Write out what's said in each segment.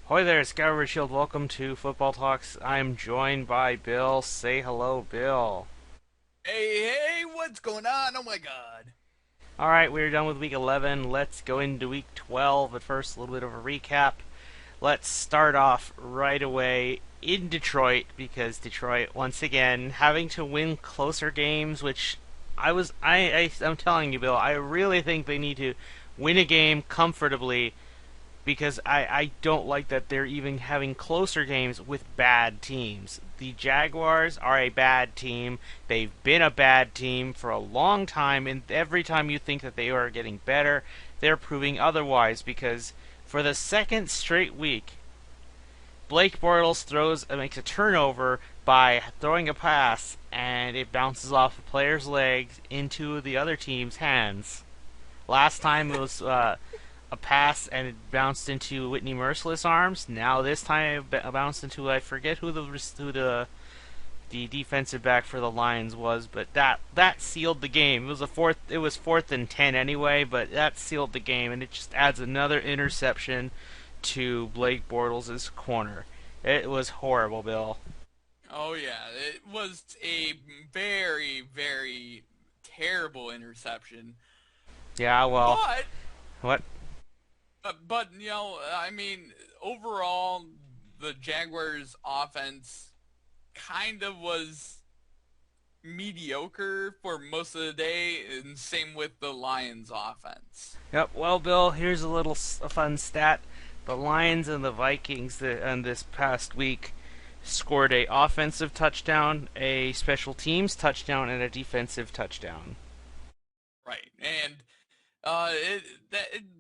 Hoy there, Skyward Shield. Welcome to Football Talks. I'm joined by Bill. Say hello, Bill. Hey, what's going on? Oh my god. Alright, we're done with week 11. Let's go into week 12. But first, a little bit of a recap. Let's start off right away in Detroit because Detroit, once again, having to win closer games, which I'm telling you, Bill, I really think they need to win a game comfortably because I don't like that they're even having closer games with bad teams. The Jaguars are a bad team. They've been a bad team for a long time, and every time you think that they are getting better, they're proving otherwise because for the second straight week, Blake Bortles makes a turnover by throwing a pass, and it bounces off the player's legs into the other team's hands. Last time it was a pass and it bounced into Whitney Merciless' arms. Now this time it bounced into, I forget who the defensive back for the Lions was, but that sealed the game. It was fourth and 10 anyway, but that sealed the game, and it just adds another interception to Blake Bortles' corner. It was horrible, Bill. Oh yeah, it was a very, very terrible interception. Yeah, well, But, what? I mean, overall, the Jaguars' offense kind of was mediocre for most of the day, and same with the Lions' offense. Yep. Well, Bill, here's a fun stat. The Lions and the Vikings on this past week scored a offensive touchdown, a special teams touchdown, and a defensive touchdown. Right, and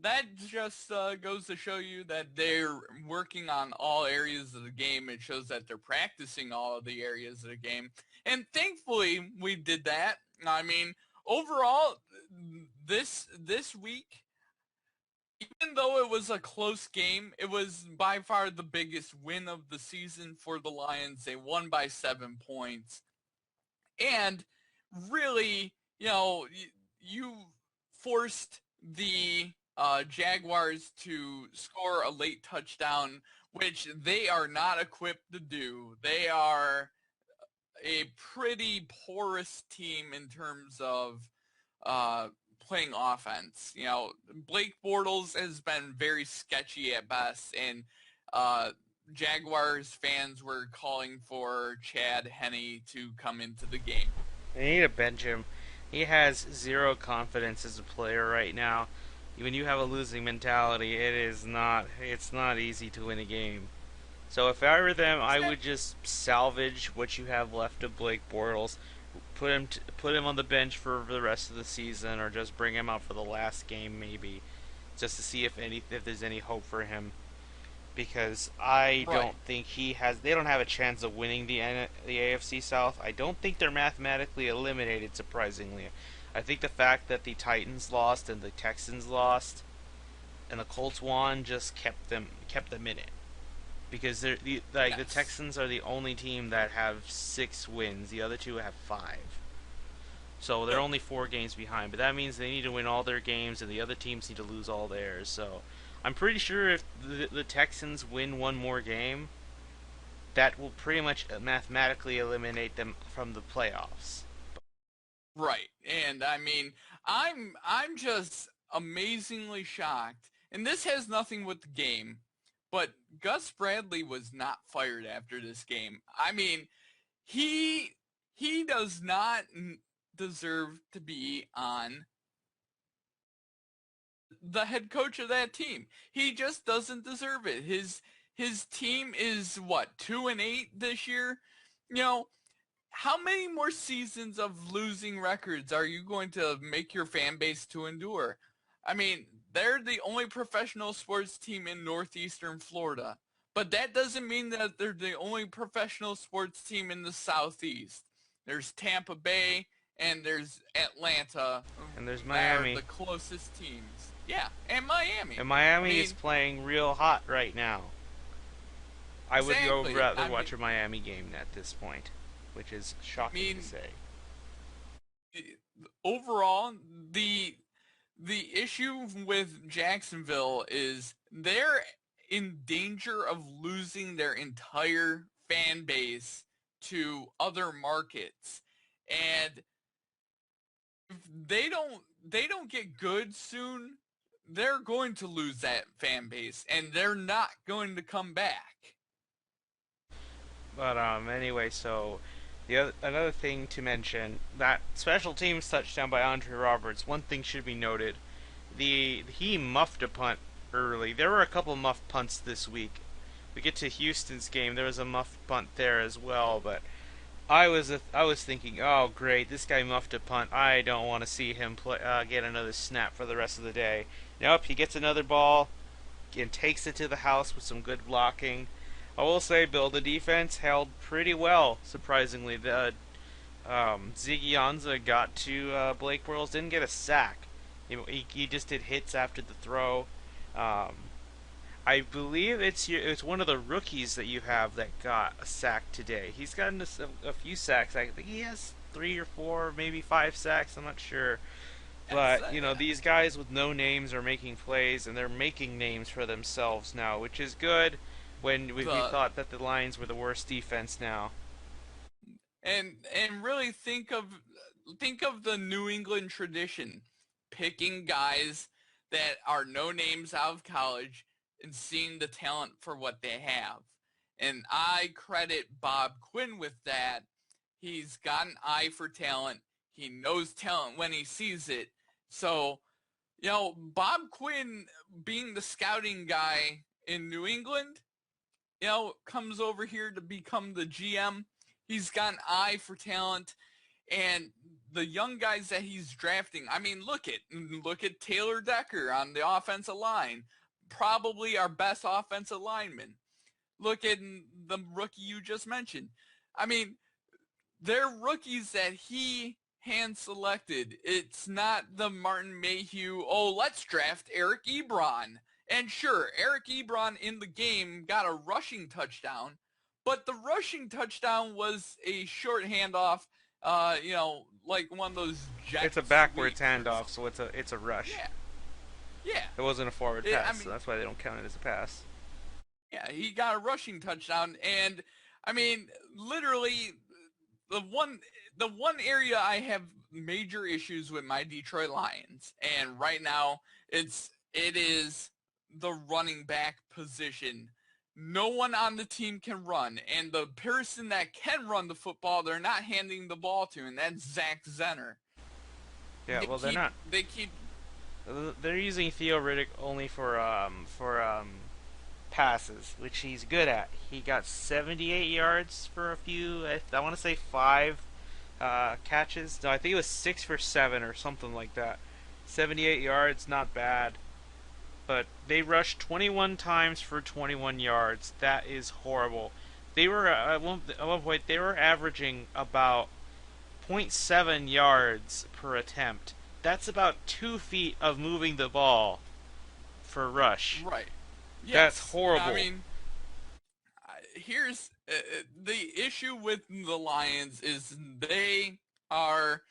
that just goes to show you that they're working on all areas of the game. It shows that they're practicing all of the areas of the game, and thankfully we did that. I mean, overall, this week, even though it was a close game, it was by far the biggest win of the season for the Lions. They won by 7 points, and really, you forced the Jaguars to score a late touchdown, which they are not equipped to do. They are a pretty porous team in terms of uh, playing offense. Blake Bortles has been very sketchy at best, and uh, Jaguars fans were calling for Chad Henne to come into the game. They need to bench him. He has zero confidence as a player right now. When you have a losing mentality, it's not easy to win a game. So if I were them, I would just salvage what you have left of Blake Bortles, put him on the bench for the rest of the season, or just bring him out for the last game maybe, just to see if there's any hope for him. Because I Right. don't think he has. They don't have a chance of winning the AFC South. I don't think they're mathematically eliminated. Surprisingly, I think the fact that the Titans lost and the Texans lost and the Colts won just kept them in it because the Yes. Texans are the only team that have 6 wins. The other two have 5. So they're Yep. only 4 games behind. But that means they need to win all their games, and the other teams need to lose all theirs. So I'm pretty sure if the Texans win one more game, that will pretty much mathematically eliminate them from the playoffs. Right. And I mean, I'm just amazingly shocked. And this has nothing with the game, but Gus Bradley was not fired after this game. I mean, he he does not deserve to be on the head coach of that team. He just doesn't deserve it. His team is what, 2-8 this year? You know, how many more seasons of losing records are you going to make your fan base to endure? I mean, they're the only professional sports team in northeastern Florida, but that doesn't mean that they're the only professional sports team in the southeast. There's Tampa Bay and there's Atlanta And there's are Miami. the closest teams. Yeah, and Miami. And I Miami is mean, playing real hot right now. I would go exactly. rather watch a Miami game at this point, which is I shocking to mean, say. overall, the issue with Jacksonville is they're in danger of losing their entire fan base to other markets. And if they don't get good soon, they're going to lose that fan base and they're not going to come back. But anyway, so another thing to mention, that special teams touchdown by Andre Roberts. One thing should be noted: he muffed a punt early. There were a couple muffed punts this week. We get to Houston's game, there was a muffed punt there as well, but I was thinking, oh great, this guy muffed a punt. I don't want to see him get another snap for the rest of the day. Nope, he gets another ball and takes it to the house with some good blocking. I will say, Bill, the defense held pretty well. Surprisingly, the Ziggy Ansah got to Blake Bortles, didn't get a sack. He just did hits after the throw. Um, I believe it's one of the rookies that you have that got a sack today. He's gotten a few sacks. I think he has 3 or 4, maybe 5 sacks. I'm not sure. Yes, But, these guys with no names are making plays, and they're making names for themselves now, which is good when we the thought that the Lions were the worst defense now. and really think of the New England tradition, picking guys that are no names out of college and seeing the talent for what they have. And I credit Bob Quinn with that. He's got an eye for talent. He knows talent when he sees it. So, Bob Quinn being the scouting guy in New England, comes over here to become the GM. He's got an eye for talent, and the young guys that he's drafting. I mean, look at Taylor Decker on the offensive line, probably our best offensive lineman. Look at the rookie you just mentioned. I mean, they're rookies that he hand selected. It's not the Martin Mayhew, oh, let's draft Eric Ebron. And sure, Eric Ebron in the game got a rushing touchdown, but the rushing touchdown was a short handoff, like one of those jet It's a backwards sweeps or handoff, something. so it's a rush. Yeah, yeah. It wasn't a forward I pass, so mean, that's why they don't count it as a pass. yeah, he got a rushing touchdown, and I mean, literally, the one the one area I have major issues with my Detroit Lions, and right now it is the running back position. No one on the team can run, and the person that can run the football, they're not handing the ball to, and that's Zach Zenner. Yeah, well, they're not. They keep They're using Theo Riddick only for passes, which he's good at. He got 78 yards for a few. I want to say 5 catches. No, I think it was 6 for 7 or something like that. 78 yards, not bad. But they rushed 21 times for 21 yards. That is horrible. They were at one point they were averaging about point 0.7 yards per attempt. That's about 2 feet of moving the ball for rush. right. That's Yes, I horrible. mean, here's the issue with the Lions is are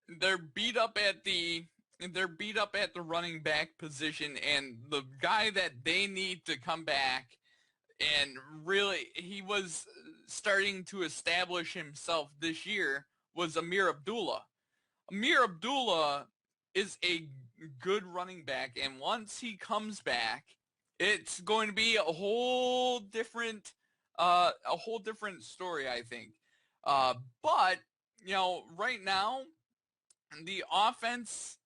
they're beat up at the running back position, and the guy that they need to come back and really he was starting to establish himself this year was Amir Abdullah. Amir Abdullah is a good running back, and once he comes back, it's going to be a whole different story, I think. But right now the offense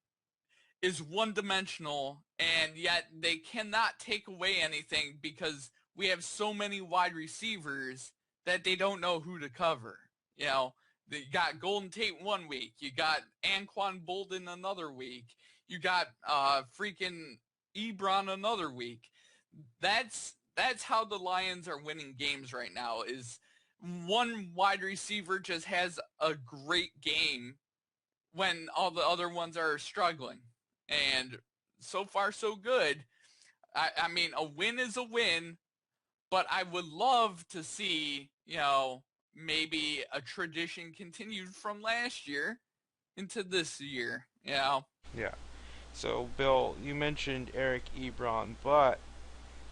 is one dimensional, and yet they cannot take away anything because we have so many wide receivers that they don't know who to cover. You know, you got Golden Tate one week, you got Anquan Bolden another week, you got freaking Ebron another week. That's how the Lions are winning games right now. Is one wide receiver just has a great game when all the other ones are struggling. And so far, so good. I mean, a win is a win, but I would love to see, maybe a tradition continued from last year into this year. Yeah. So, Bill, you mentioned Eric Ebron, but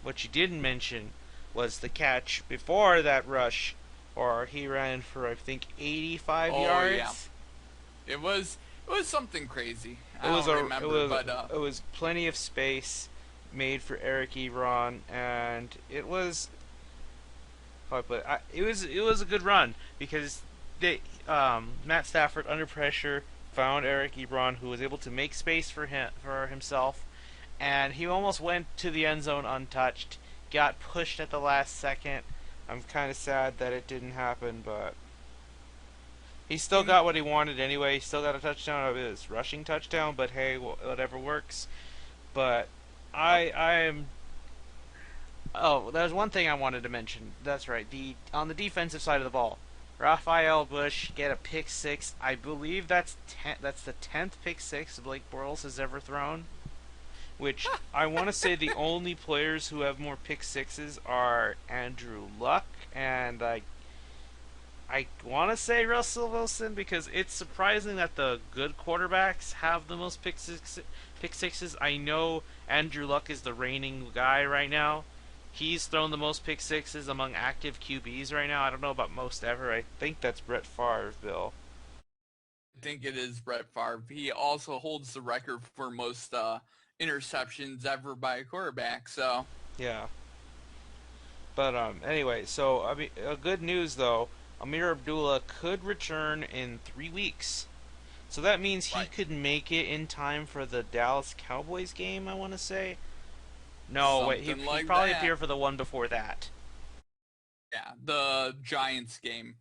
what you didn't mention was the catch before that rush, or he ran for I think 85 Oh yeah, yards. it was something crazy. It I was don't a remember, but it was plenty of space made for Eric Ebron, and it was how I put it, it was a good run because Matt Stafford under pressure found Eric Ebron, who was able to make space for himself, and he almost went to the end zone untouched. Got pushed at the last second. I'm kind of sad that it didn't happen, but he still in got what he wanted anyway. He still got a touchdown of his rushing touchdown, but hey, whatever works. But I am. Oh, there's one thing I wanted to mention. That's right. The on the defensive side of the ball, Raphael Bush get a pick six. I believe that's the 10th pick six Blake Bortles has ever thrown. Which I want to say the only players who have more pick sixes are Andrew Luck and I want to say Russell Wilson because it's surprising that the good quarterbacks have the most pick sixes. I know Andrew Luck is the reigning guy right now. He's thrown the most pick sixes among active QBs right now. I don't know about most ever. I think that's Brett Favre, Bill. I think it is Brett Favre. He also holds the record for most interceptions ever by a quarterback. So Yeah. But anyway, so I mean, good news though. Amir Abdullah could return in 3 weeks. So that means he right, could make it in time for the Dallas Cowboys game, I want to say. No, wait, something he like probably that. appeared for the one before that. Yeah, the Giants game.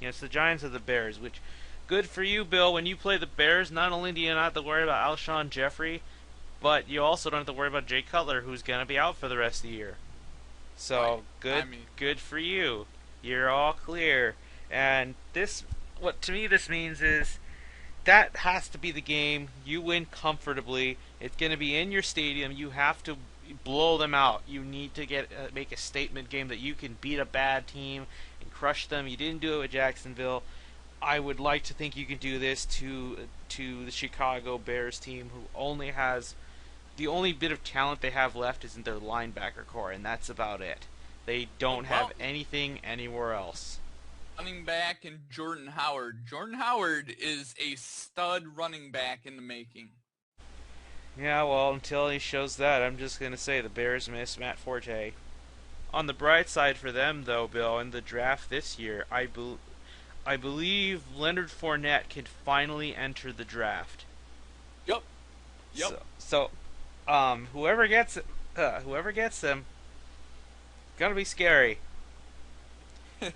Yes, the Giants of the Bears, which good for you, Bill. When you play the Bears, not only do you not have to worry about Alshon Jeffrey, but you also don't have to worry about Jay Cutler, who's going to be out for the rest of the year. Right. So good, I mean, good for you. You're all clear. And this, what to me this means is that has to be the game. You win comfortably. It's going to be in your stadium. You have to blow them out. You need to make a statement game that you can beat a bad team and crush them. You didn't do it with Jacksonville. I would like to think you can do this to the Chicago Bears team, who only has the only bit of talent they have left is in their linebacker core, and that's about it. They don't have well, anything anywhere else. running back and Jordan Howard. Jordan Howard is a stud running back in the making. Yeah, well, until he shows that, I'm just going to say the Bears miss Matt Forte. On the bright side for them, though, Bill, in the draft this year, I believe Leonard Fournette can finally enter the draft. Yep. Yep. Whoever gets him, gonna be scary. Yeah.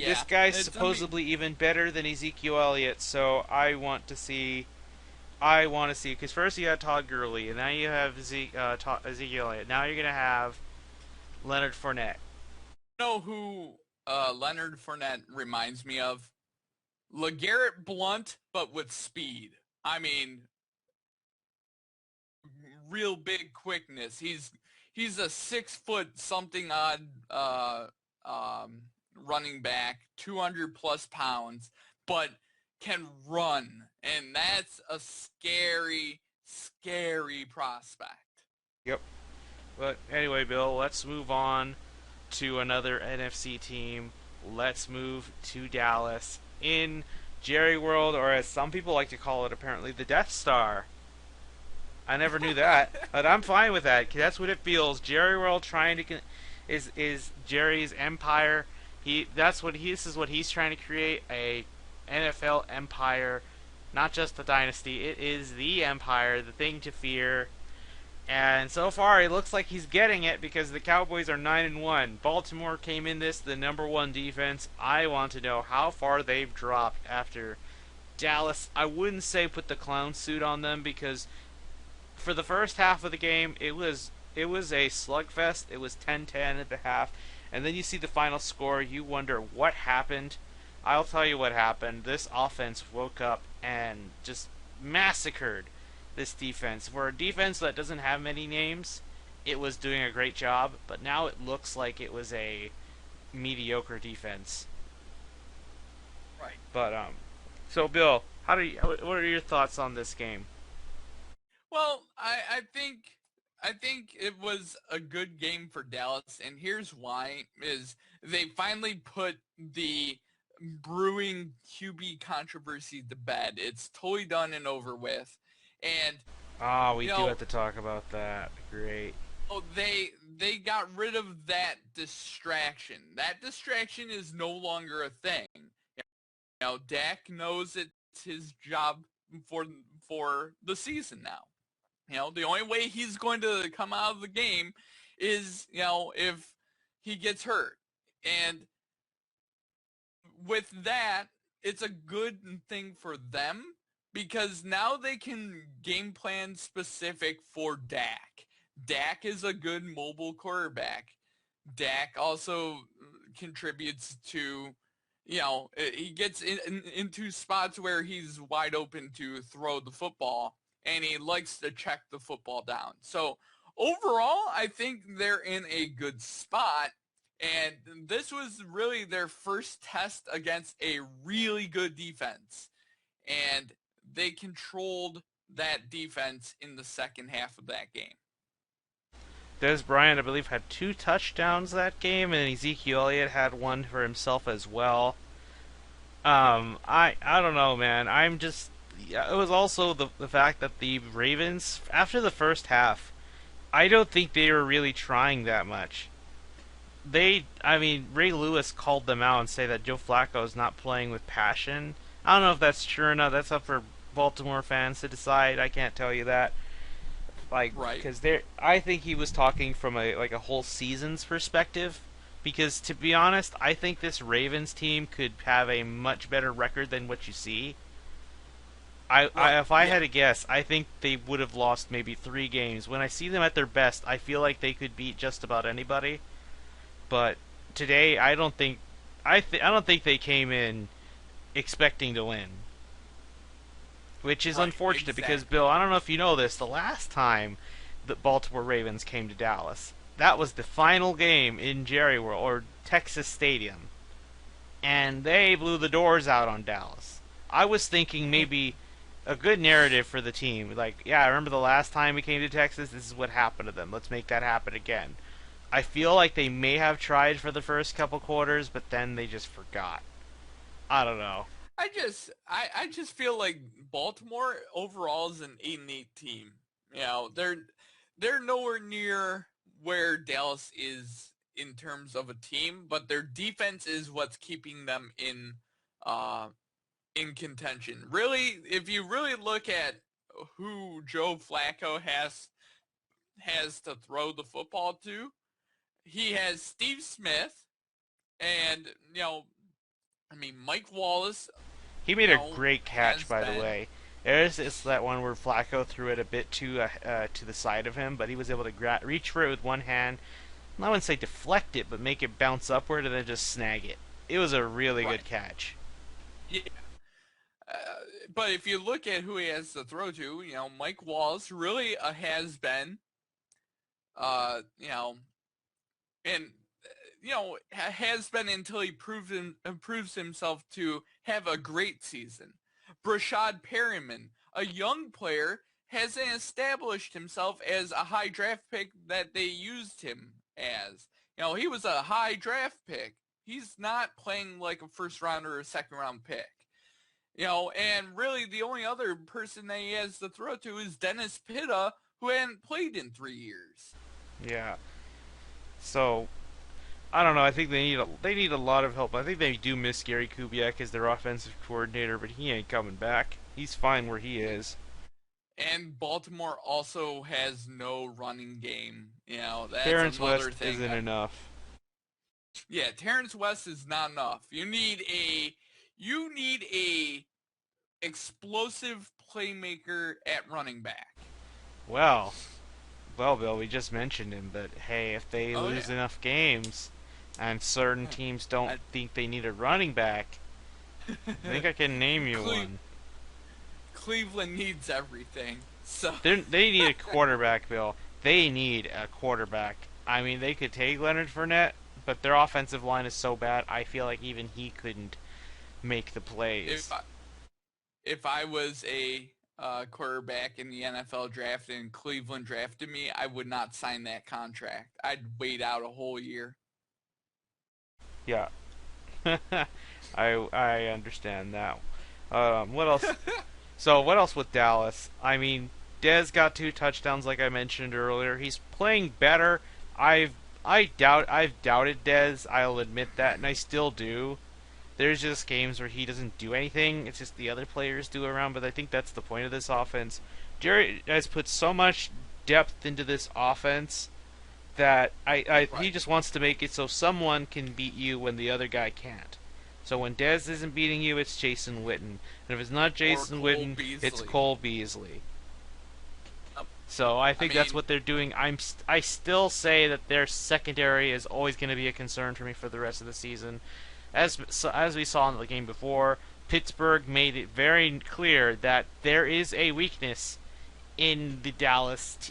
This guy's It's, I mean, supposedly even better than Ezekiel Elliott, so I want to see. I want to see because first you had Todd Gurley, and now you have Ezekiel Elliott. Now you're gonna have Leonard Fournette. know who Leonard Fournette reminds me of? LeGarrette Blunt, but with speed. I mean, real big quickness. He's a 6 foot something odd running back, 200 plus pounds, but can run, and that's a scary, scary prospect. Yep. But anyway, Bill, let's move on to another NFC team. Let's move to Dallas in Jerry World, or as some people like to call it, apparently the Death Star. I never knew that, but I'm fine with that. 'Cause that's what it feels. Jerry World trying to is Jerry's empire. This is what he's trying to create, a NFL empire, not just the dynasty. It is the empire, the thing to fear. And so far, it looks like he's getting it because the Cowboys are 9-1. Baltimore came in this the number one defense. I want to know how far they've dropped after Dallas. I wouldn't say put the clown suit on them because for the first half of the game, it was a slugfest. It was 10-10 at the half, and then you see the final score. You wonder what happened. I'll tell you what happened. This offense woke up and just massacred this defense. For a defense that doesn't have many names, it was doing a great job, but now it looks like it was a mediocre defense. Right. But so Bill, what are your thoughts on this game? Well, I think I think it was a good game for Dallas, and here's why: is they finally put the brewing QB controversy to bed. It's totally done and over with, and Ah, we you do know, have to talk about that. Great. they got rid of that distraction. That distraction is no longer a thing. Dak knows it's his job for the season now. The only way he's going to come out of the game is, if he gets hurt. And with that, it's a good thing for them because now they can game plan specific for Dak. Dak is a good mobile quarterback. Dak also contributes to, he gets into spots where he's wide open to throw the football, and he likes to check the football down. So overall, I think they're in a good spot. And this was really their first test against a really good defense. And they controlled that defense in the second half of that game. Des Bryant, I believe, had 2 touchdowns that game, and Ezekiel Elliott had one for himself as well. I don't know, man. I'm just. Yeah, it was also the fact that the Ravens, after the first half, I don't think they were really trying that much. I mean, Ray Lewis called them out and say that Joe Flacco is not playing with passion. I don't know if that's true or not. That's up for Baltimore fans to decide. I can't tell you that. Like, Right. because I think he was talking from a whole season's perspective. Because to be honest, I think this Ravens team could have a much better record than what you see. Right. If I Yeah. had to guess, I think they would have lost maybe 3 games. When I see them at their best, I feel like they could beat just about anybody. But today, I don't think they came in expecting to win, which is Right. unfortunate because Exactly. Bill, I don't know if you know this, the last time the Baltimore Ravens came to Dallas, that was the final game in Jerry World or Texas Stadium, and they blew the doors out on Dallas. I was thinking maybe a good narrative for the team, like, yeah, I remember the last time we came to Texas, this is what happened to them. Let's make that happen again. I feel like they may have tried for the first couple quarters, but then they just forgot. I don't know. I just feel like Baltimore overall is an 8-8 team. They're nowhere near where Dallas is in terms of a team, but their defense is what's keeping them uh in contention. Really, if you really look at who Joe Flacco has to throw the football to, he has Steve Smith and Mike Wallace, He made a great catch, has by the been way. There's that one where Flacco threw it a bit to the side of him, but he was able to reach for it with one hand. I wouldn't say deflect it, but make it bounce upward and then just snag it. It was a really good right. catch. Yeah. Uh, but if you look at who he has to throw to, Mike Wallace really has been, you know, and has been until he proves himself to have a great season. Brashad Perryman, a young player, hasn't established himself as a high draft pick that they used him as. He was a high draft pick. He's not playing like a first round or a second round pick. And really the only other person that he has to throw to is Dennis Pitta, who hadn't played in 3 years. Yeah. So I don't know. I think they need a lot of help. I think they do miss Gary Kubiak as their offensive coordinator, but he ain't coming back. He's fine where he is. And Baltimore also has no running game. That's Terrence another West thing. isn't enough. Yeah, Terrence West is not enough. You need a explosive playmaker at running back. Well, Bill, we just mentioned him, but hey, if they Oh lose yeah. enough games and certain teams don't I, think they need a running back, I think I can name you Cle- one. Cleveland needs everything. So They need a quarterback, Bill. They need a quarterback. I mean, they could take Leonard Fournette, but their offensive line is so bad, I feel like even he couldn't make the if plays. I, if I was a quarterback in the NFL draft and Cleveland drafted me, I would not sign that contract. I'd wait out a whole year. Yeah. I understand that. What else? So what else with Dallas? I mean, Dez got 2 touchdowns, like I mentioned earlier. He's playing better. I've doubted Dez. I'll admit that, and I still do. There's just games where he doesn't do anything. It's just the other players do around. But I think that's the point of this offense. Jerry has put so much depth into this offense that he Right. just wants to make it so someone can beat you when the other guy can't. So when Dez isn't beating you, it's Jason Witten, and if it's not Or Jason Cole Witten, it's Beasley. Cole Beasley. Um, So I I think that's mean, what they're doing. I still say that their secondary is always going to be a concern for me for the rest of the season. As we saw in the game before, Pittsburgh made it very clear that there is a weakness in the Dallas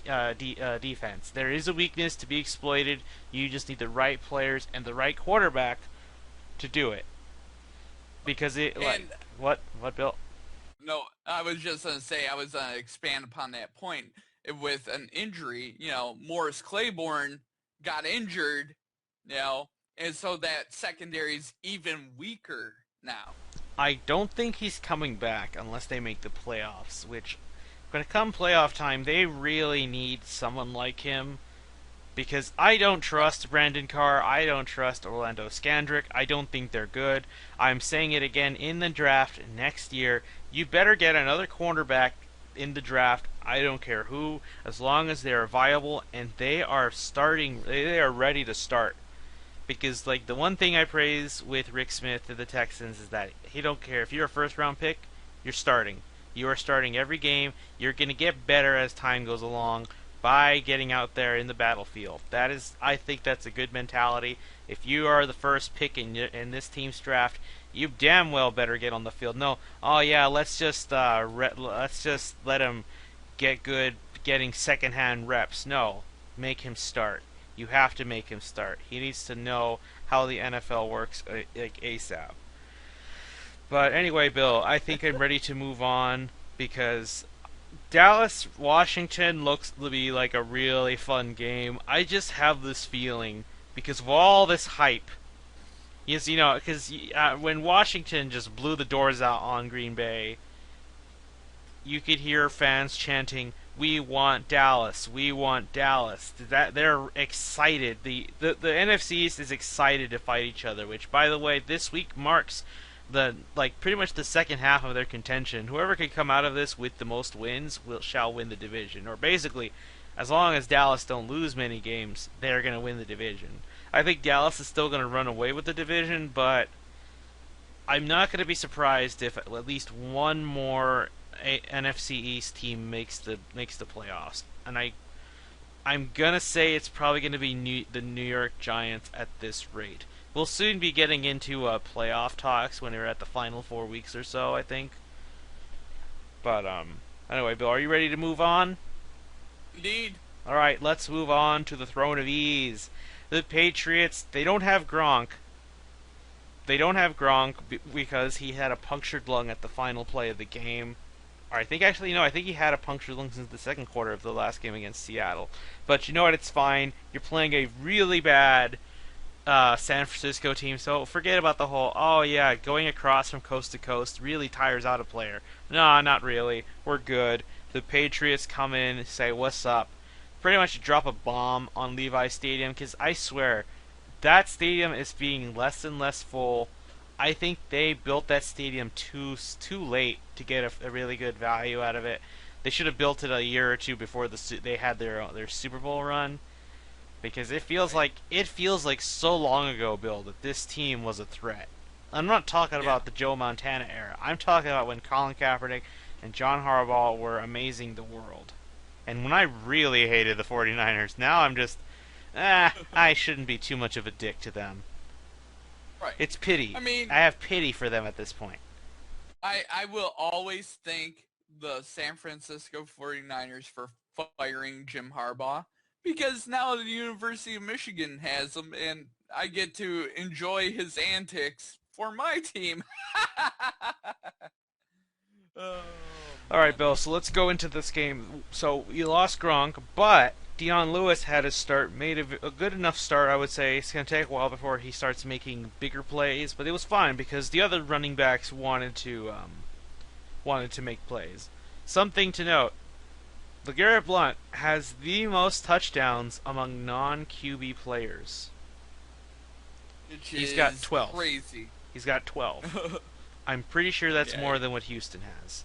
defense. There is a weakness to be exploited. You just need the right players and the right quarterback to do it. Because it like and what Bill? no, I was just going to say, I was going to expand upon that point. With an injury, Morris Claiborne got injured, and so that secondary's even weaker now. I don't think he's coming back unless they make the playoffs. Which when it comes playoff time, they really need someone like him because I don't trust Brandon Carr. I don't trust Orlando Scandrick. I don't think they're good. I'm saying it again in the draft next year. You better get another cornerback in the draft. I don't care who, as long as they are viable and they are starting. They are ready to start. Because like the one thing I praise with Rick Smith to the Texans is that he don't care if you're a first round pick, you're starting. You are starting every game. You're going to get better as time goes along by getting out there in the battlefield. That is, I think that's a good mentality. If you are the first pick in this team's draft, you damn well better get on the field. No, oh yeah, let's just let him get good, getting secondhand reps. No, make him start. You have to make him start. He needs to know how the NFL works like ASAP. But anyway, Bill, I think I'm ready to move on because Dallas Washington looks to be like a really fun game. I just have this feeling because of all this hype. Yes, because when Washington just blew the doors out on Green Bay, you could hear fans chanting, "We want Dallas, we want Dallas." That they're excited. The NFC East is excited to fight each other. Which, by the way, this week marks the pretty much the second half of their contention. Whoever can come out of this with the most wins shall win the division. Or basically, as long as Dallas don't lose many games, they're gonna win the division. I think Dallas is still gonna run away with the division, but I'm not going to be surprised if at least one more NFC East team makes the playoffs. And I'm gonna say it's probably going to be the New York Giants at this rate. We'll soon be getting into playoff talks when we're at the final 4 weeks or so, I think. But anyway, Bill, are you ready to move on? Indeed. All right, let's move on to the throne of ease. The Patriots, they don't have Gronk. They don't have Gronk because he had a punctured lung at the final play of the game. Or I think actually no, I think he had a punctured lung since the second quarter of the last game against Seattle. But you know what? It's fine. You're playing a really bad San Francisco team, so forget about the whole. Oh yeah, going across from coast to coast really tires out a player. No, not really. We're good. The Patriots come in, say what's up, pretty much drop a bomb on Levi Stadium because I swear that stadium is being less and less full. I think they built that stadium too late to get a really good value out of it. They should have built it a year or two before they had their Super Bowl run because Right. it feels like so long ago, Bill, that this team was a threat. I'm not talking Yeah. about the Joe Montana era. I'm talking about when Colin Kaepernick and John Harbaugh were amazing the world. And when I really hated the 49ers, now I'm just I shouldn't be too much of a dick to them. Right. It's pity. I mean, I have pity for them at this point. I will always thank the San Francisco 49ers for firing Jim Harbaugh because now the University of Michigan has him and I get to enjoy his antics for my team. Oh All right, Bill. So let's go into this game. So you lost Gronk, but Dion Lewis had his start, made a good enough start. I would say it's gonna take a while before he starts making bigger plays, but it was fine because the other running backs wanted to make plays. Something to note: LeGarrette Blount has the most touchdowns among non-QB players. Which He's got is 12. crazy. He's got 12. I'm pretty sure that's Yeah. more than what Houston has,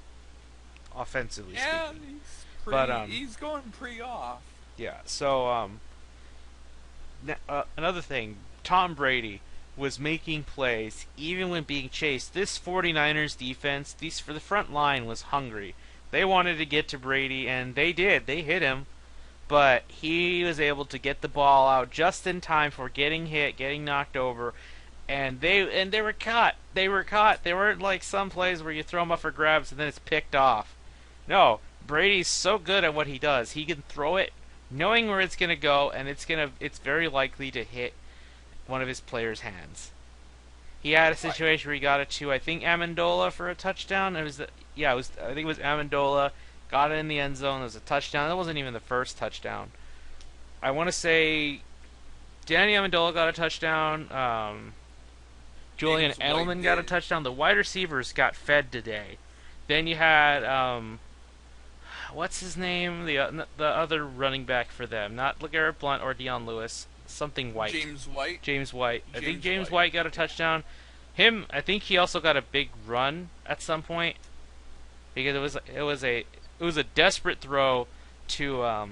offensively Yeah, speaking. he's going pretty off. Yeah. So another thing, Tom Brady was making plays even when being chased. This 49ers defense, these for the front line was hungry. They wanted to get to Brady, and they did. They hit him, but he was able to get the ball out just in time for getting hit, getting knocked over, and they were caught. They were caught. They weren't like some plays where you throw them up for grabs and then it's picked off. No, Brady's so good at what he does. He can throw it knowing where it's going to go, and it's very likely to hit one of his players' hands. He had a situation where he got it to, I think, Amendola for a touchdown. I think it was Amendola, got it in the end zone. It was a touchdown. That wasn't even the first touchdown. I want to say Danny Amendola got a touchdown. Julian Edelman got a touchdown. The wide receivers got fed today. Then you had what's his name? The other running back for them, not LeGarrette Blount or Dion Lewis. Something White. James White. I think James White got a touchdown. I think he also got a big run at some point because it was a desperate throw to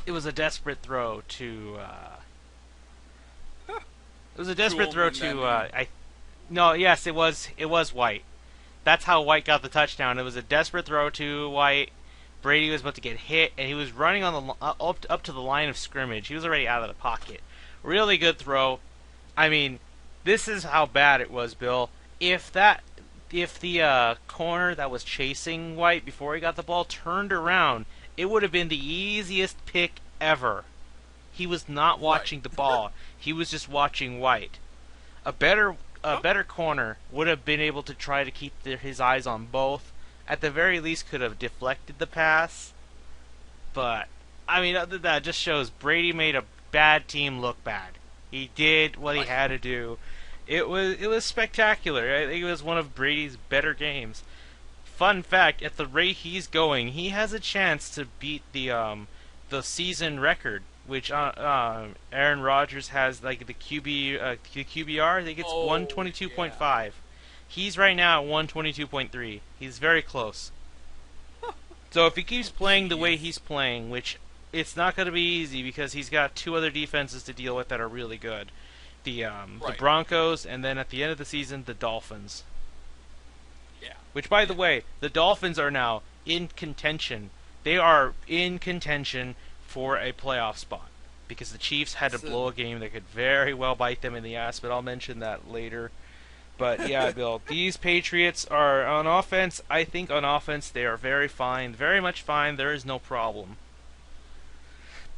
it was a desperate throw to yes, it was White. That's how White got the touchdown. It was a desperate throw to White. Brady was about to get hit, and he was running on the up to the line of scrimmage. He was already out of the pocket. Really good throw. I mean, this is how bad it was, Bill. If the corner that was chasing White before he got the ball turned around, it would have been the easiest pick ever. He was not watching the ball. He was just watching White. A better corner would have been able to try to keep his eyes on both. At the very least, could have deflected the pass. But I mean, other than that, just shows Brady made a bad team look bad. He did what he had to do. It was spectacular. I think it was one of Brady's better games. Fun fact: at the rate he's going, he has a chance to beat the season record, which Aaron Rodgers has, like the QBR. I think it's 122.5. He's right now at 122.3. He's very close. So if he keeps playing the way he's playing, which it's not going to be easy because he's got two other defenses to deal with that are really good. The Broncos, and then at the end of the season, the Dolphins. Yeah. Which, by the way, the Dolphins are now in contention. They are in contention for a playoff spot because the Chiefs had to blow a game that could very well bite them in the ass, but I'll mention that later. But yeah, Bill, these Patriots are on offense. I think on offense they are very fine, very much fine. There is no problem.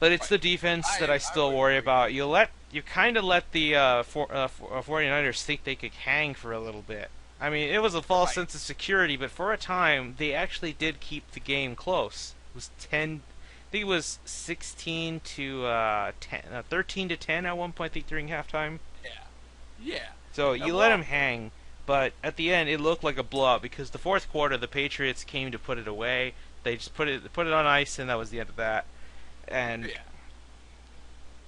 But it's the defense that I still worry about. You kind of let the 49ers think they could hang for a little bit. I mean, it was a false sense of security, but for a time they actually did keep the game close. It was 10. I think it was 16 to 10, 13 to 10 at one point. I think during halftime. Yeah. So you let him hang, but at the end it looked like a blowout because the fourth quarter the Patriots came to put it away. They just put it on ice, and that was the end of that. And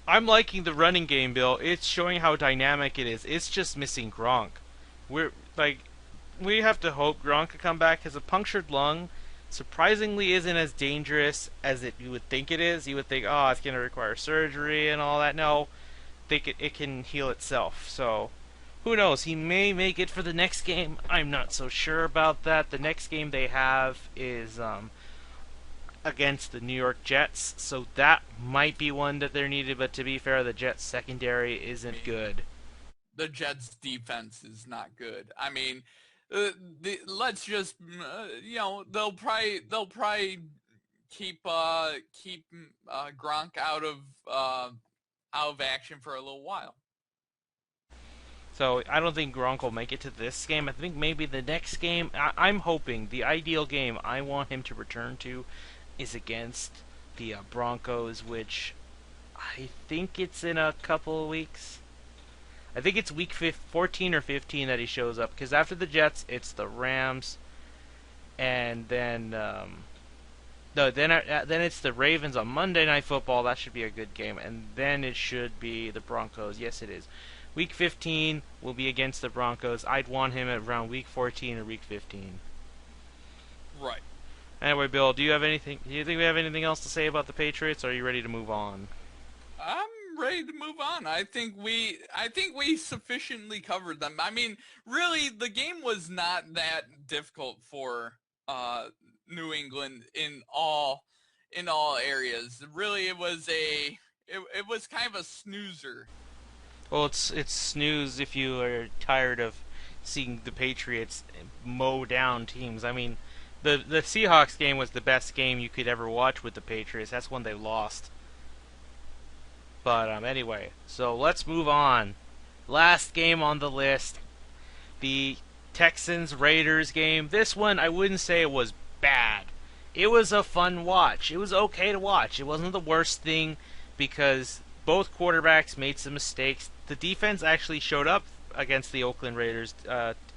I'm liking the running game, Bill. It's showing how dynamic it is. It's just missing Gronk. We have to hope Gronk can come back. Has a punctured lung. Surprisingly isn't as dangerous as you would think it is. You would think, oh, it's going to require surgery and all that. No, it can heal itself. So who knows? He may make it for the next game. I'm not so sure about that. The next game they have is against the New York Jets, so that might be one that they're needed. But to be fair, the Jets secondary isn't good. The Jets defense is not good. I mean, let's just they'll probably keep Gronk out of action for a little while. So I don't think Gronk will make it to this game. I think maybe the next game. I'm hoping the ideal game I want him to return to is against the Broncos, which I think it's in a couple of weeks. I think it's week 14 or 15 that he shows up, because after the Jets, it's the Rams, and then then it's the Ravens on Monday Night Football. That should be a good game, and then it should be the Broncos. Yes, it is. Week 15 will be against the Broncos. I'd want him at around week 14 or week 15. Right. Anyway, Bill, do you think we have anything else to say about the Patriots, or are you ready to move on? I'm ready to move on. I think we sufficiently covered them. I mean, really, the game was not that difficult for New England in all areas. Really, it was kind of a snoozer. Well, it's snooze if you are tired of seeing the Patriots mow down teams. I mean, the Seahawks game was the best game you could ever watch with the Patriots. That's when they lost. But anyway, so let's move on. Last game on the list, the Texans-Raiders game. This one, I wouldn't say it was bad. It was a fun watch. It was okay to watch. It wasn't the worst thing because both quarterbacks made some mistakes. The defense actually showed up against the Oakland Raiders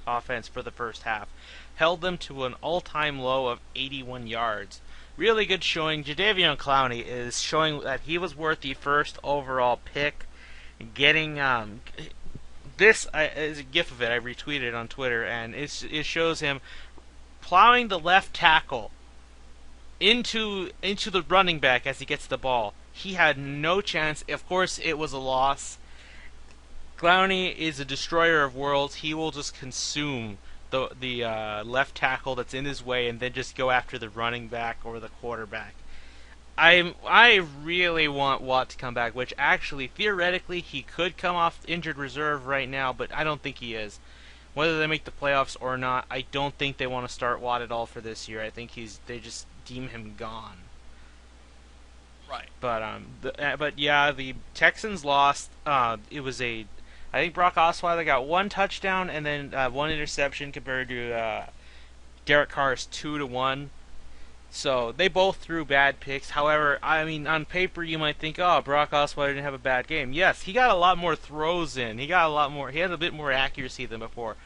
offense for the first half. Held them to an all-time low of 81 yards. Really good showing. Jadeveon Clowney is showing that he was worth the first overall pick. Getting this is a gif of it. I retweeted on Twitter, and it shows him plowing the left tackle into the running back as he gets the ball. He had no chance. Of course, it was a loss. Clowney is a destroyer of worlds. He will just consume the left tackle that's in his way and then just go after the running back or the quarterback. I really want Watt to come back, which actually, theoretically, he could come off injured reserve right now, but I don't think he is. Whether they make the playoffs or not, I don't think they want to start Watt at all for this year. I think they just deem him gone. Right. But yeah, the Texans lost. It was I think Brock Osweiler got one touchdown and then one interception compared to Derek Carr's 2-1. So they both threw bad picks. However, I mean, on paper you might think, oh, Brock Osweiler didn't have a bad game. Yes, he got a lot more throws in. He had a bit more accuracy than before.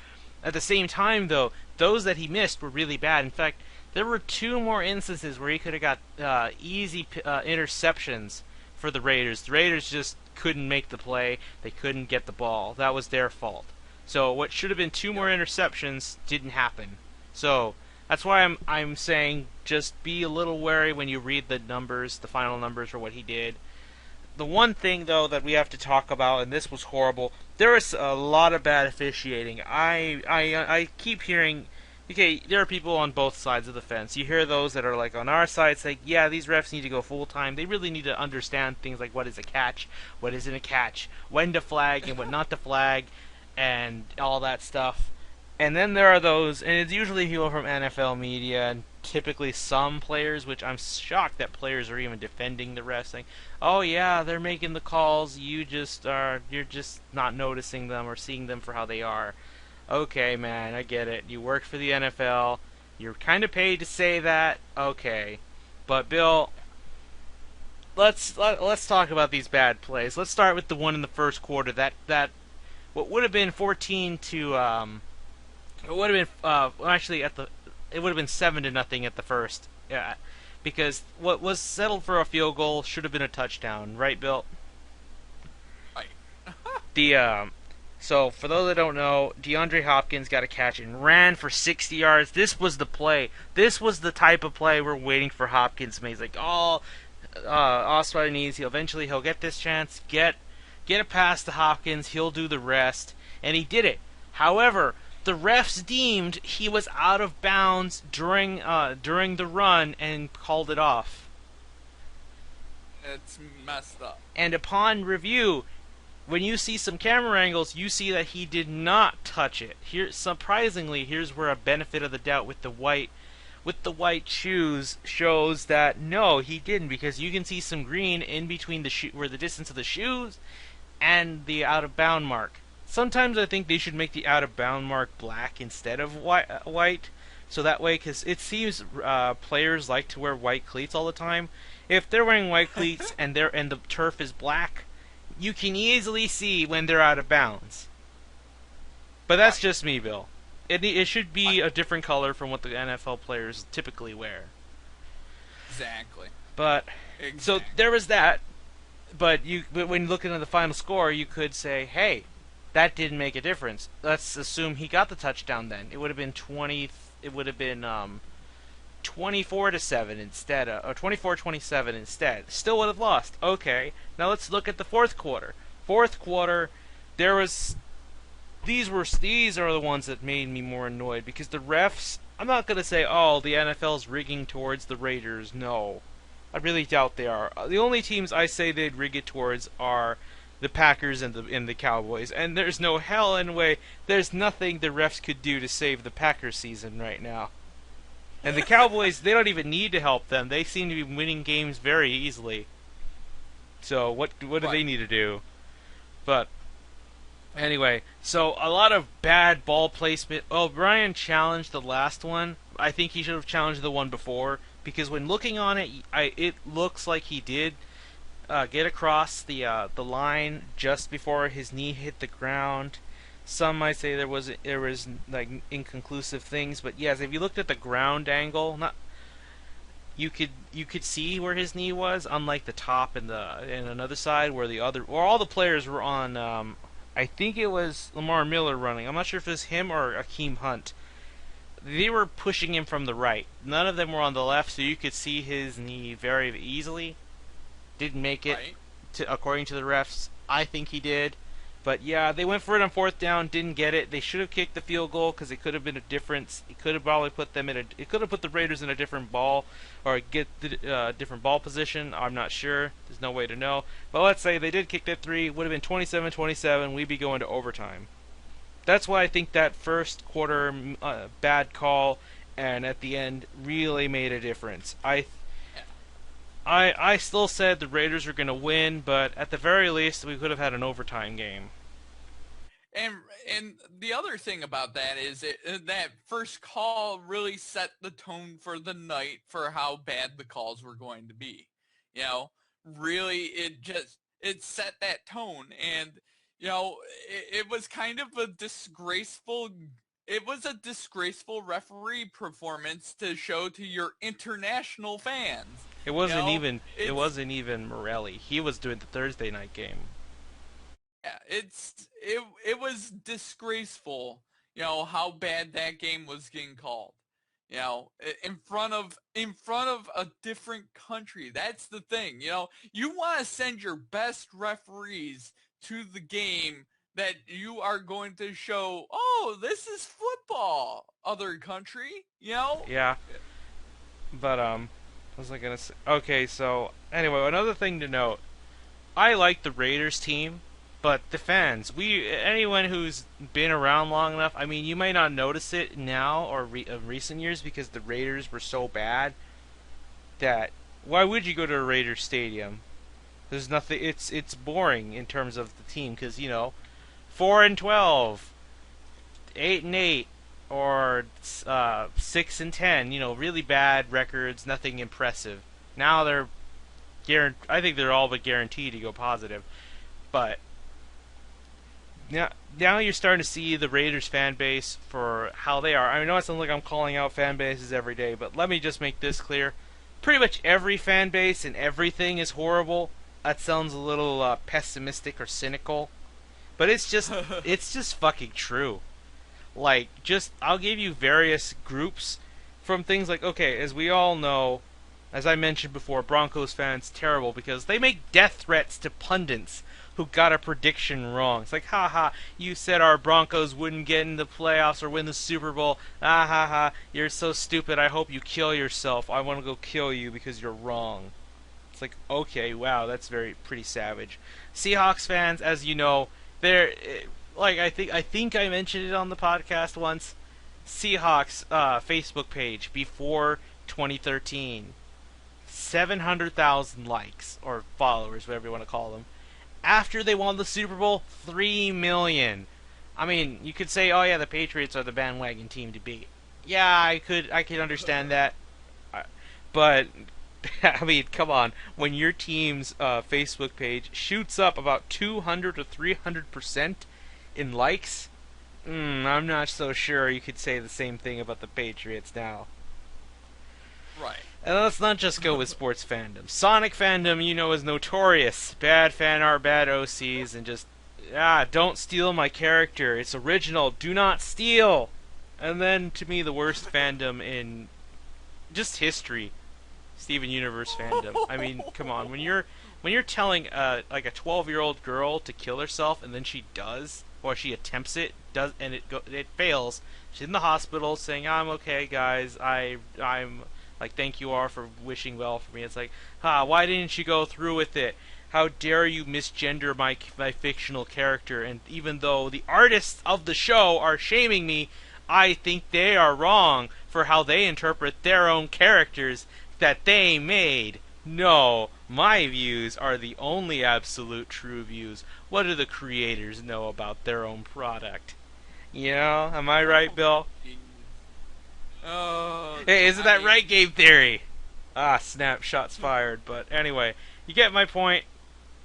At the same time, though, those that he missed were really bad. In fact, there were 2 more instances where he could have got easy interceptions for the Raiders. The Raiders just couldn't make the play. They couldn't get the ball. That was their fault. So what should have been 2 more interceptions didn't happen. So that's why I'm saying just be a little wary when you read the numbers, the final numbers for what he did. The one thing, though, that we have to talk about, and this was horrible, there was a lot of bad officiating. I keep hearing, okay, there are people on both sides of the fence. You hear those that are like on our side say, yeah, these refs need to go full-time. They really need to understand things like what is a catch, what isn't a catch, when to flag and what not to flag, and all that stuff. And then there are those, and it's usually people from NFL media, and typically some players, which I'm shocked that players are even defending the refs, saying, oh yeah, they're making the calls, you're just not noticing them or seeing them for how they are. Okay, man, I get it. You work for the NFL. You're kind of paid to say that. Okay. But Bill, let's talk about these bad plays. Let's start with the one in the first quarter. That what would have been 14 to it would have been it would have been 7-0 at the first. Yeah. Because what was settled for a field goal should have been a touchdown, right, Bill? Right. So, for those that don't know, DeAndre Hopkins got a catch and ran for 60 yards. This was the play. This was the type of play we're waiting for Hopkins to make. He's like, Osweiler needs. Eventually he'll get this chance. Get a pass to Hopkins. He'll do the rest. And he did it. However, the refs deemed he was out of bounds during the run and called it off. It's messed up. And upon review, when you see some camera angles, you see that he did not touch it. Here, surprisingly, here's where a benefit of the doubt with the white shoes shows that no, he didn't, because you can see some green in between where the distance of the shoes and the out of bound mark. Sometimes I think they should make the out of bound mark black instead of white, so that way, because it seems players like to wear white cleats all the time. If they're wearing white cleats and the turf is black, you can easily see when they're out of bounds. But that's just me, Bill. It should be a different color from what the NFL players typically wear. Exactly. But so there was that. But when looking at the final score, you could say, "Hey, that didn't make a difference." Let's assume he got the touchdown. Then it would have been 20. It would have been 24-7 instead, or 24-27 instead. Still would have lost. Okay. Now let's look at the fourth quarter. Fourth quarter, there was. These are the ones that made me more annoyed because the refs. I'm not gonna say, oh, the NFL's rigging towards the Raiders. No, I really doubt they are. The only teams I say they'd rig it towards are the Packers and the Cowboys. And there's no hell and way. There's nothing the refs could do to save the Packers season right now. And the Cowboys, they don't even need to help them. They seem to be winning games very easily. So what do they need to do? But anyway, so a lot of bad ball placement. Oh, Brian challenged the last one. I think he should have challenged the one before, because when looking on it, it looks like he did get across the line just before his knee hit the ground. Some might say there was like inconclusive things, but yes, if you looked at the ground angle, you could see where his knee was, unlike the top and another side where all the players were on. I think it was Lamar Miller running. I'm not sure if it was him or Akeem Hunt. They were pushing him from the right. None of them were on the left, so you could see his knee very easily. Didn't make it, according to the refs. I think he did. But yeah, they went for it on fourth down, didn't get it. They should have kicked the field goal because it could have been a difference. It could have probably put them it could have put the Raiders in a different ball or get the different ball position. I'm not sure. There's no way to know. But let's say they did kick that three. Would have been 27-27. We'd be going to overtime. That's why I think that first quarter bad call and at the end really made a difference. I still said the Raiders were going to win, but at the very least, we could have had an overtime game. And the other thing about that is that first call really set the tone for the night for how bad the calls were going to be. You know, really, it set that tone, and you know, it was kind of a disgraceful. It was a disgraceful referee performance to show to your international fans. It wasn't even Morelli. He was doing the Thursday night game. Yeah, it was disgraceful, you know, how bad that game was getting called. You know, in front of a different country. That's the thing. You know, you want to send your best referees to the game that you are going to show, oh, this is football, other country, you know? Yeah. But, what was I going to say? Okay, so, anyway, another thing to note. I like the Raiders team, but the fans, anyone who's been around long enough, I mean, you might not notice it now or recent years because the Raiders were so bad that, why would you go to a Raiders stadium? There's nothing, it's boring in terms of the team, because, you know, 4-12, 8-8, or 6-10. You know, really bad records, nothing impressive. Now I think they're all but guaranteed to go positive. But now you're starting to see the Raiders fan base for how they are. I know it sounds like I'm calling out fan bases every day, but let me just make this clear. Pretty much every fan base and everything is horrible. That sounds a little pessimistic or cynical. But it's just fucking true. Like, I'll give you various groups from things like, okay, as we all know, as I mentioned before, Broncos fans, terrible because they make death threats to pundits who got a prediction wrong. It's like, ha, you said our Broncos wouldn't get in the playoffs or win the Super Bowl. Ha, you're so stupid, I hope you kill yourself. I want to go kill you because you're wrong. It's like, okay, wow, that's pretty savage. Seahawks fans, as you know, they're like I think I mentioned it on the podcast once. Seahawks Facebook page before 2013, 700,000 likes or followers, whatever you want to call them. After they won the Super Bowl, 3 million. I mean, you could say, oh yeah, the Patriots are the bandwagon team to beat. Yeah, I could understand that. But I mean, come on. When your team's Facebook page shoots up about 200 to 300% in likes, I'm not so sure you could say the same thing about the Patriots now. Right. And let's not just go with sports fandom. Sonic fandom, is notorious. Bad fan art, bad OCs, and just, don't steal my character. It's original. Do not steal. And then, to me, the worst fandom in just history, Steven Universe fandom. I mean, come on. When you're telling like a 12-year-old girl to kill herself, and then she does, or she attempts it, and it fails. She's in the hospital saying, "I'm okay, guys. I'm like, thank you all for wishing well for me." It's like, why didn't you go through with it? How dare you misgender my fictional character? And even though the artists of the show are shaming me, I think they are wrong for how they interpret their own characters that they made. No, my views are the only absolute true views. What do the creators know about their own product? Am I right, Bill? Oh, Hey, isn't that right, Game Theory? Snap, shots fired. But anyway, you get my point.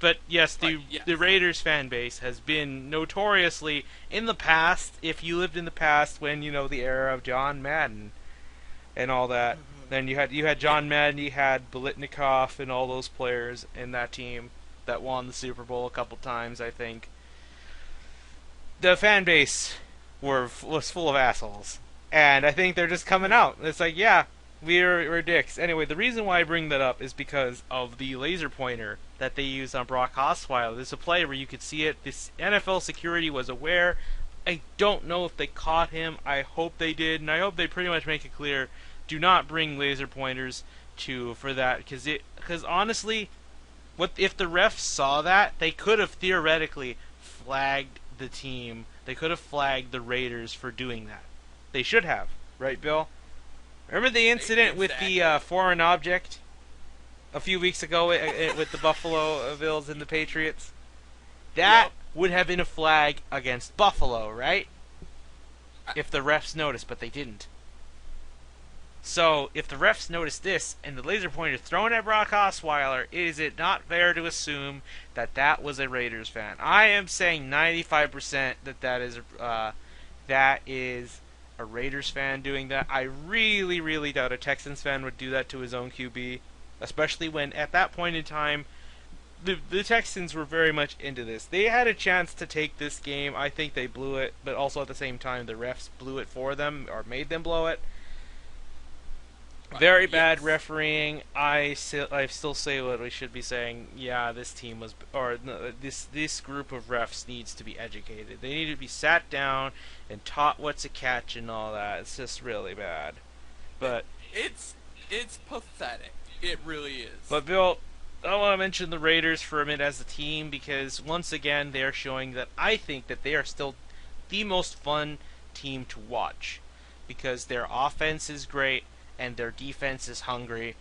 But yes, the Raiders fan base has been notoriously, in the past, if you lived in the past when, the era of John Madden and all that, then you had John Madden, you had Biletnikoff and all those players in that team that won the Super Bowl a couple times, I think. The fan base was full of assholes. And I think they're just coming out. It's like, yeah, we're dicks. Anyway, the reason why I bring that up is because of the laser pointer that they used on Brock Osweiler. There's a play where you could see it. This NFL security was aware. I don't know if they caught him. I hope they did, and I hope they pretty much make it clear: do not bring laser pointers for that, because honestly, what if the refs saw that? They could have theoretically flagged the team. They could have flagged the Raiders for doing that. They should have, right, Bill? Remember the incident with the foreign object a few weeks ago with the Buffalo Bills and the Patriots? That would have been a flag against Buffalo, right? If the refs noticed, but they didn't. So, if the refs noticed this, and the laser pointer thrown at Brock Osweiler, is it not fair to assume that that was a Raiders fan? I am saying 95% that is a Raiders fan doing that. I really, really doubt a Texans fan would do that to his own QB, especially when, at that point in time, the Texans were very much into this. They had a chance to take this game. I think they blew it, but also at the same time, the refs blew it for them, or made them blow it. Very bad refereeing. I still say what we should be saying. Yeah, this team was, or no, this group of refs needs to be educated. They need to be sat down and taught what's a catch and all that. It's just really bad. But it's pathetic. It really is. But Bill, I want to mention the Raiders for a minute as a team, because once again they are showing that I think that they are still the most fun team to watch, because their offense is great and their defense is hungry.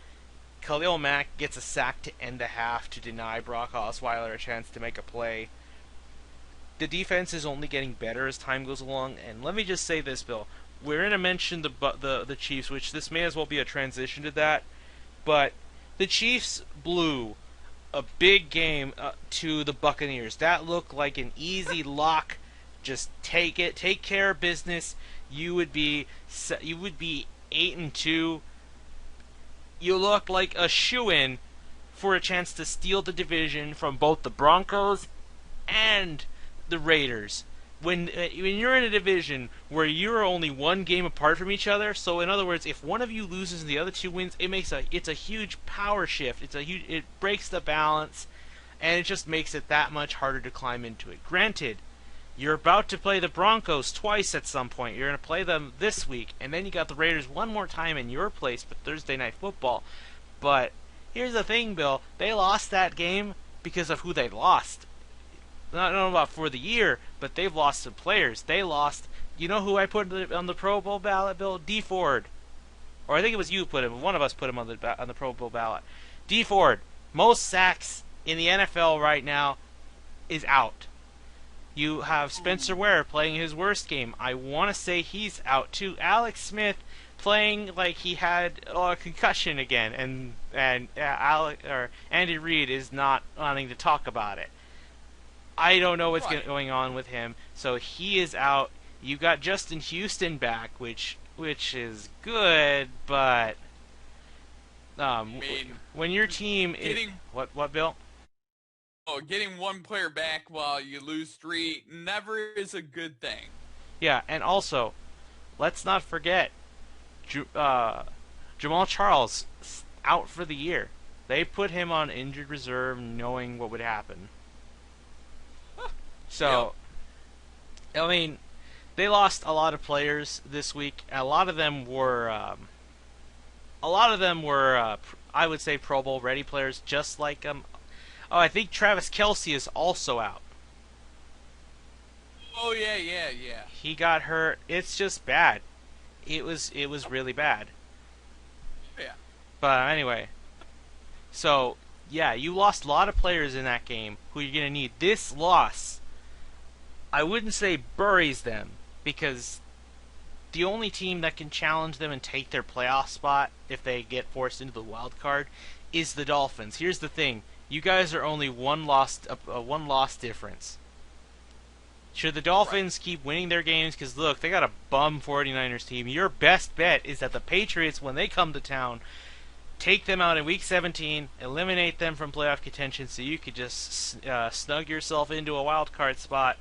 Khalil Mack gets a sack to end the half to deny Brock Osweiler a chance to make a play. The defense is only getting better as time goes along, and let me just say this, Bill. We're going to mention the Chiefs, which this may as well be a transition to that, but the Chiefs blew a big game to the Buccaneers. That looked like an easy lock. Just take care of business. You would be 8-2. You look like a shoo-in for a chance to steal the division from both the Broncos and the Raiders. When you're in a division where you're only one game apart from each other, so in other words, if one of you loses and the other two wins, it's a huge power shift. It breaks the balance, and it just makes it that much harder to climb into it. Granted, you're about to play the Broncos twice at some point. You're going to play them this week, and then you got the Raiders one more time in your place for Thursday Night Football. But here's the thing, Bill. They lost that game because of who they lost. Not about for the year, but they've lost some players. They lost, you know who I put on the Pro Bowl ballot, Bill? Dee Ford. Or I think it was you put him. One of us put him on the Pro Bowl ballot. Dee Ford, most sacks in the NFL right now, is out. You have Spencer Ware playing his worst game. I want to say he's out too. Alex Smith playing like he had a concussion again, and Andy Reid is not wanting to talk about it. I don't know what's going on with him, so he is out. You got Justin Houston back, which is good, but when your team what Bill? Oh, getting one player back while you lose three never is a good thing. Yeah, and also, let's not forget, Jamal Charles out for the year. They put him on injured reserve, knowing what would happen. So, I mean, they lost a lot of players this week. A lot of them were, I would say, Pro Bowl ready players, just like Oh, I think Travis Kelce is also out. Oh yeah. He got hurt. It's just bad. It was really bad. Yeah. But anyway, so yeah, you lost a lot of players in that game who you're gonna need. This loss, I wouldn't say buries them, because the only team that can challenge them and take their playoff spot if they get forced into the wild card is the Dolphins. Here's the thing. You guys are only one loss difference. Should the Dolphins keep winning their games, because look, they got a bum 49ers team, your best bet is that the Patriots, when they come to town, take them out in Week 17, eliminate them from playoff contention so you could just snug yourself into a wild card spot.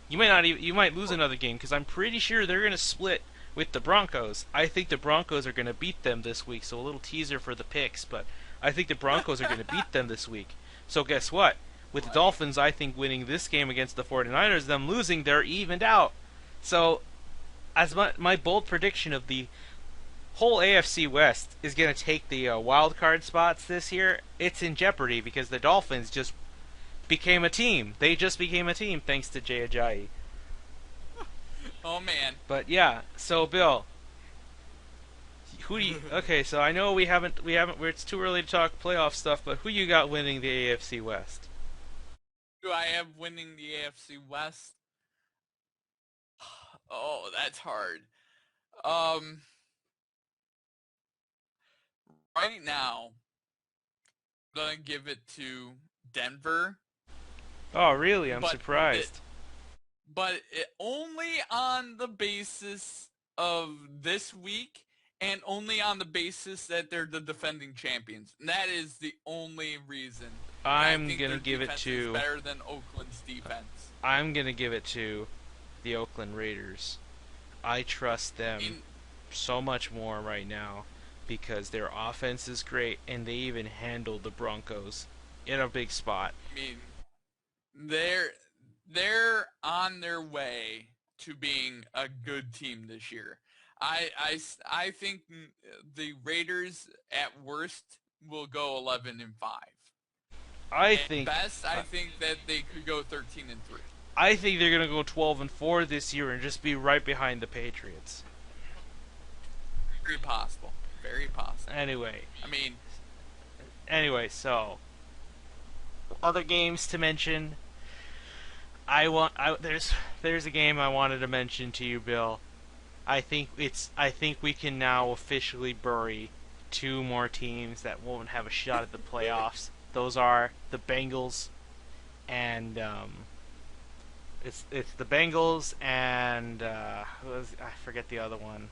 You might lose another game, because I'm pretty sure they're going to split with the Broncos. I think the Broncos are going to beat them this week, so a little teaser for the picks, but I think the Broncos are going to beat them this week. So guess what? With the Dolphins, I think winning this game against the 49ers, them losing, they're evened out. So, as my bold prediction of the whole AFC West is going to take the wild card spots this year, it's in jeopardy because the Dolphins just became a team. They just became a team thanks to Jay Ajayi. Oh man. But yeah, so Bill, who do you? Okay, so I know we haven't. It's too early to talk playoff stuff, but who you got winning the AFC West? Who I have winning the AFC West? Oh, that's hard. Right now, I'm gonna give it to Denver. Oh, really? I'm surprised. But only on the basis of this week, and only on the basis that they're the defending champions. And that is the only reason. I'm gonna give it to better than Oakland's defense. I'm gonna give it to the Oakland Raiders. I trust them so much more right now because their offense is great, and they even handled the Broncos in a big spot. I mean, they're on their way to being a good team this year. I think the Raiders at worst will go 11-5. At best, I think that they could go 13-3. I think they're gonna go 12-4 this year and just be right behind the Patriots. Very possible. Very possible. Anyway, so other games to mention. There's a game I wanted to mention to you, Bill. I think we can now officially bury two more teams that won't have a shot at the playoffs. Those are the Bengals and it's the Bengals and I forget the other one.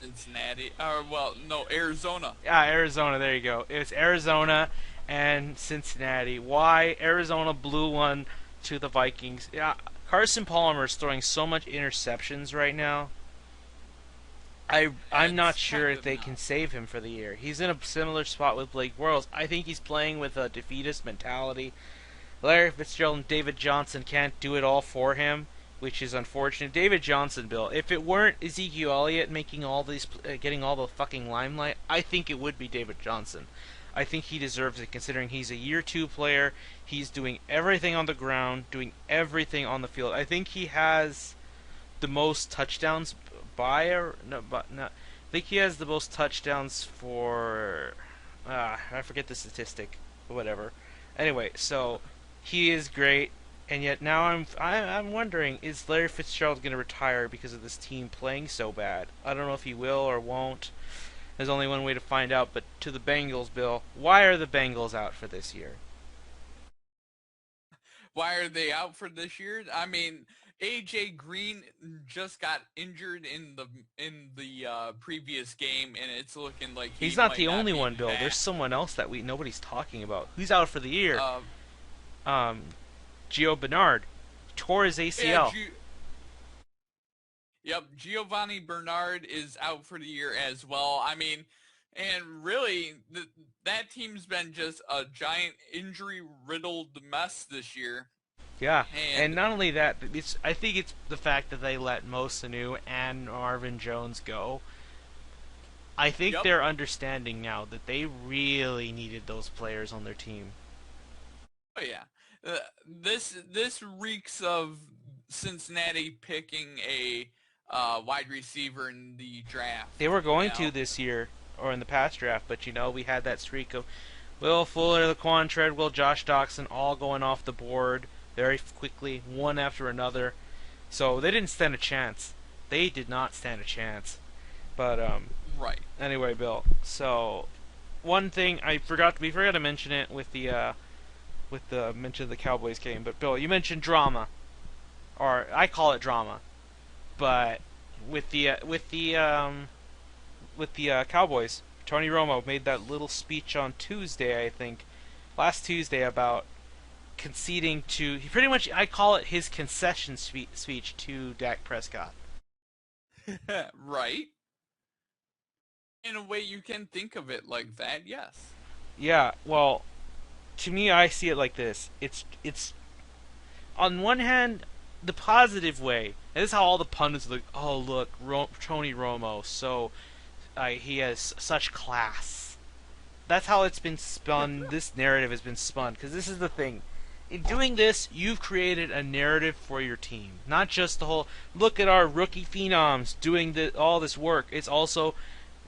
Cincinnati. Arizona. Yeah, Arizona. There you go. It's Arizona and Cincinnati. Why? Arizona blew one to the Vikings. Yeah, Carson Palmer is throwing so much interceptions right now. I'm not sure if they can save him for the year. He's in a similar spot with Blake Bortles. I think he's playing with a defeatist mentality. Larry Fitzgerald and David Johnson can't do it all for him, which is unfortunate. David Johnson, Bill, if it weren't Ezekiel Elliott making all these, getting all the fucking limelight, I think it would be David Johnson. I think he deserves it, considering he's a year 2 player. He's doing everything on the ground, doing everything on the field. I think he has the most touchdowns I think he has the most touchdowns for. I forget the statistic, whatever. Anyway, so he is great. And yet now I'm wondering, is Larry Fitzgerald going to retire because of this team playing so bad? I don't know if he will or won't. There's only one way to find out. But to the Bengals, Bill, why are the Bengals out for this year? Why are they out for this year? I mean, AJ Green just got injured in the previous game, and it's looking like He's he not might the not only be one, Bill. There's back. someone else that nobody's talking about. Who's out for the year? Uh, Um, Gio Bernard tore his yeah, ACL. yep, Giovanni Bernard is out for the year as well. I mean, and really, that team's been just a giant injury-riddled mess this year. Yeah, and And not only that, I think it's the fact that they let Mo Sanu and Marvin Jones go. I think yep, they're understanding now that they really needed those players on their team. oh yeah, this reeks of Cincinnati picking a wide receiver in the They draft. were You going to know, this year or in the past draft, but we had that streak of Will Fuller, Laquan Treadwell, Josh Doxson all going off the board very quickly, one after another. So they didn't stand a chance. They did not stand a chance. But right? anyway, Bill. So one thing we forgot to mention it with the mention of the Cowboys game. But Bill, you mentioned drama, or I call it drama. But with the Cowboys, Tony Romo made that little speech on Tuesday, I think, last Tuesday about conceding to. He pretty much, I call it his concession speech to Dak Prescott. Right. In a way, you can think of it like that. Yes. Yeah, well, to me, I see it like this. It's on one hand the positive way. And this is how all the pundits look. Oh, look, Tony Romo, so he has such class. That's how it's been spun. This narrative has been spun because this is the thing. In doing this, you've created a narrative for your team, not just the whole look at our rookie phenoms doing all this work. It's also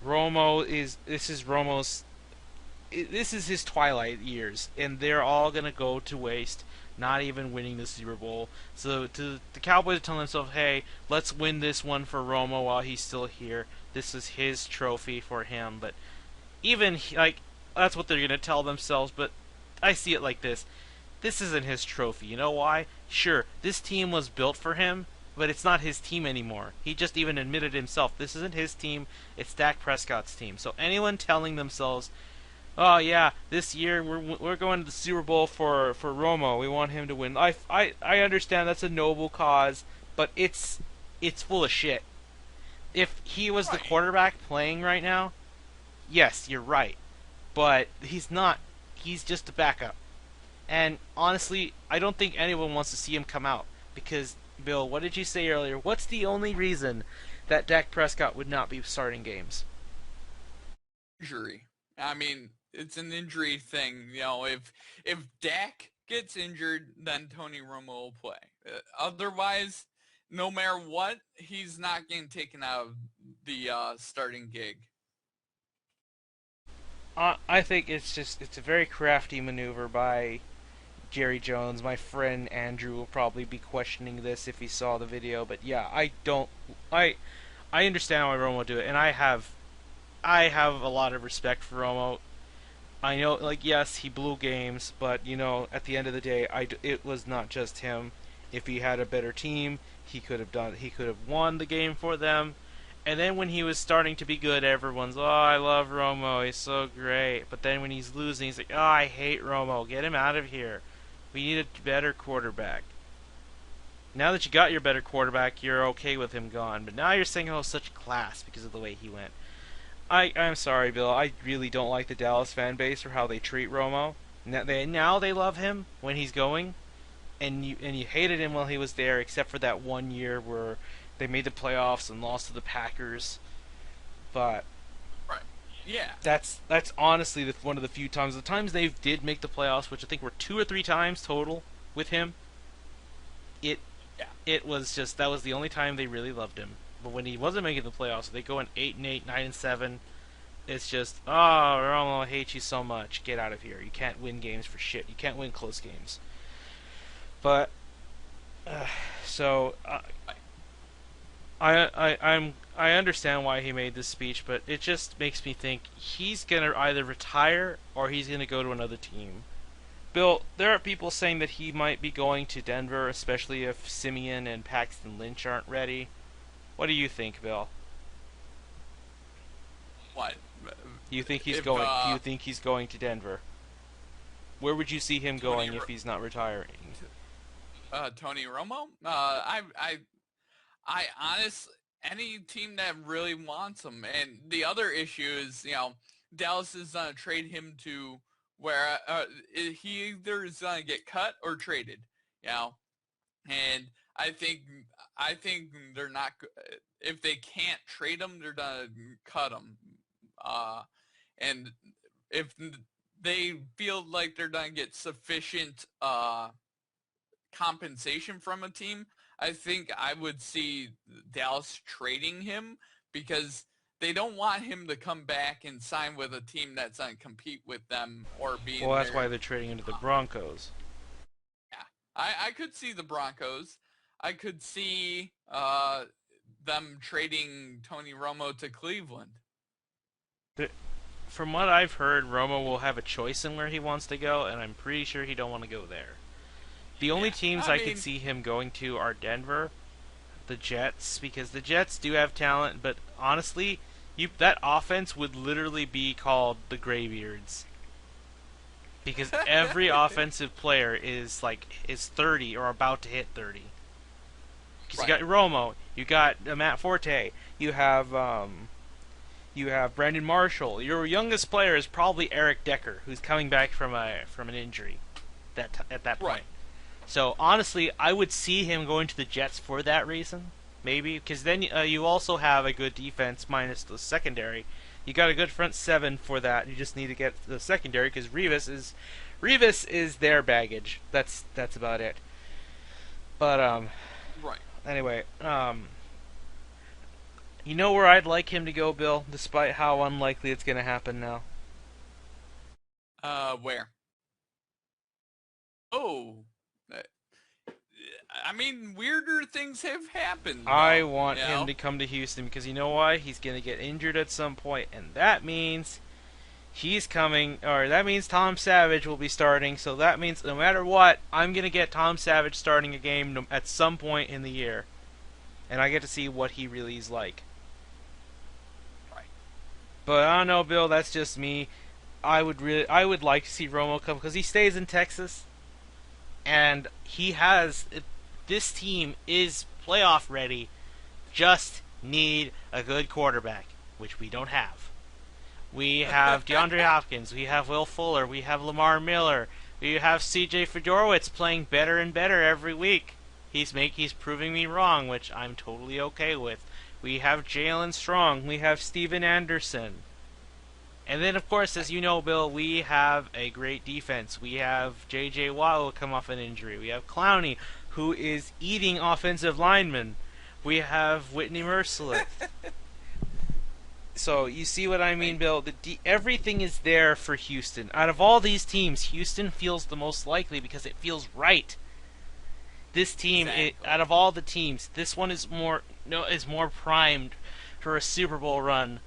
Romo is this is Romo's this is his twilight years, and they're all gonna go to waste, not even winning the Super Bowl. So to the Cowboys are telling themselves, "Hey, let's win this one for Romo while he's still here. This is his trophy for him." But even like that's what they're gonna tell themselves. But I see it like this: this isn't his trophy. You know why? Sure, this team was built for him, but it's not his team anymore. He just even admitted himself, this isn't his team. It's Dak Prescott's team. So anyone telling themselves, "Oh yeah, this year we're going to the Super Bowl for Romo. We want him to win." I understand that's a noble cause, but it's full of shit. If he was the Right. quarterback playing right now, yes, you're right. But he's not. He's just a backup. And honestly, I don't think anyone wants to see him come out because Bill, what did you say earlier? What's the only reason that Dak Prescott would not be starting games? Injury. I mean, it's an injury thing. You know, if Dak gets injured, then Tony Romo will play. Otherwise, no matter what, he's not getting taken out of the starting gig. I think it's a very crafty maneuver by Jerry Jones. My friend Andrew will probably be questioning this if he saw the video, but yeah, I I understand why Romo do it, and I have a lot of respect for Romo. I know, like, yes, he blew games, but at the end of the day, it was not just him. If he had a better team, he could have won the game for them. And then when he was starting to be good, everyone's, "Oh, I love Romo, he's so great." But then when he's losing, he's like, "Oh, I hate Romo, get him out of here. We need a better quarterback." Now that you got your better quarterback, you're okay with him gone. But now you're saying, "Oh, such class," because of the way he went. I'm sorry, Bill. I really don't like the Dallas fan base or how they treat Romo. Now they love him when he's going, and you hated him while he was there, except for that one year where they made the playoffs and lost to the Packers. But Right. Yeah. that's honestly one of the few times. The times they did make the playoffs, which I think were 2 or 3 times total with him. It Yeah. it was just that was the only time they really loved him. But when he wasn't making the playoffs, they go in 8-8, 9-7. It's just, "Oh, Romo, I hate you so much. Get out of here. You can't win games for shit. You can't win close games." But So I understand why he made this speech, but it just makes me think he's gonna either retire or he's gonna go to another team. Bill, there are people saying that he might be going to Denver, especially if Simeon and Paxton Lynch aren't ready. What do you think, Bill? What? Do you think he's If, going? Do you think he's going to Denver? Where would you see him Tony going if he's not retiring? Tony Romo? I honestly, any team that really wants him. And the other issue is, Dallas is going to trade him to where he either is going to get cut or traded, And I think they're not, if they can't trade him, they're going to cut him. And if they feel like they're going to get sufficient compensation from a team, I think I would see Dallas trading him because they don't want him to come back and sign with a team that's going to compete with them or be. Well, that's why they're trading him to the Broncos. Yeah, I could see the Broncos. I could see them trading Tony Romo to Cleveland. From what I've heard, Romo will have a choice in where he wants to go, and I'm pretty sure he don't want to go there. The only teams I could see him going to are Denver, the Jets, because the Jets do have talent, but honestly, that offense would literally be called the Graybeards. Because every offensive player is 30 or about to hit 30. Because you got Romo, you got Matt Forte, you have Brandon Marshall. Your youngest player is probably Eric Decker, who's coming back from an injury at that point. Right. So honestly, I would see him going to the Jets for that reason, maybe, because then you also have a good defense minus the secondary. You got a good front seven for that. You just need to get the secondary because Revis is their baggage. That's about it. But right. Anyway, you know where I'd like him to go, Bill, despite how unlikely it's going to happen now? Where? Oh. I mean, weirder things have happened. I want him to come to Houston because you know why? He's going to get injured at some point, and that means he's coming, or that means Tom Savage will be starting, so that means no matter what, I'm going to get Tom Savage starting a game at some point in the year, and I get to see what he really is like. Right. But I don't know, Bill, that's just me. I would like to see Romo come because he stays in Texas, and he has... This team is playoff ready, just need a good quarterback, which we don't have. We have DeAndre Hopkins, we have Will Fuller, we have Lamar Miller, we have C.J. Fedorowicz playing better and better every week. He's proving me wrong, which I'm totally okay with. We have Jalen Strong, we have Steven Anderson. And then, of course, as you know, Bill, we have a great defense. We have J.J. Watt who come off an injury. We have Clowney, who is eating offensive linemen. We have Whitney Merciless. So, you see what I mean, Bill? Everything is there for Houston. Out of all these teams, Houston feels the most likely because it feels right. This team, out of all the teams, this one is more primed for a Super Bowl run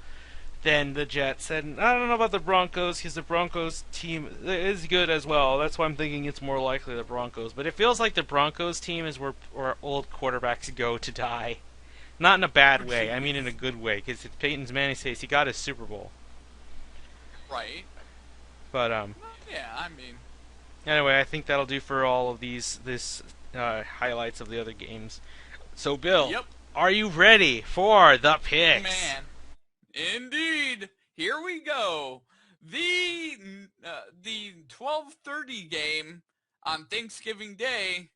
than the Jets. And I don't know about the Broncos because the Broncos team is good as well. That's why I'm thinking it's more likely the Broncos. But it feels like the Broncos team is where old quarterbacks go to die. Not in a bad way. I mean in a good way. Because Peyton Manning says he got his Super Bowl. Right. But yeah, I mean. Anyway, I think that'll do for all of this highlights of the other games. So Bill, Yep. Are you ready for the picks? Man. Indeed. Here we go. The 12:30 game on Thanksgiving Day,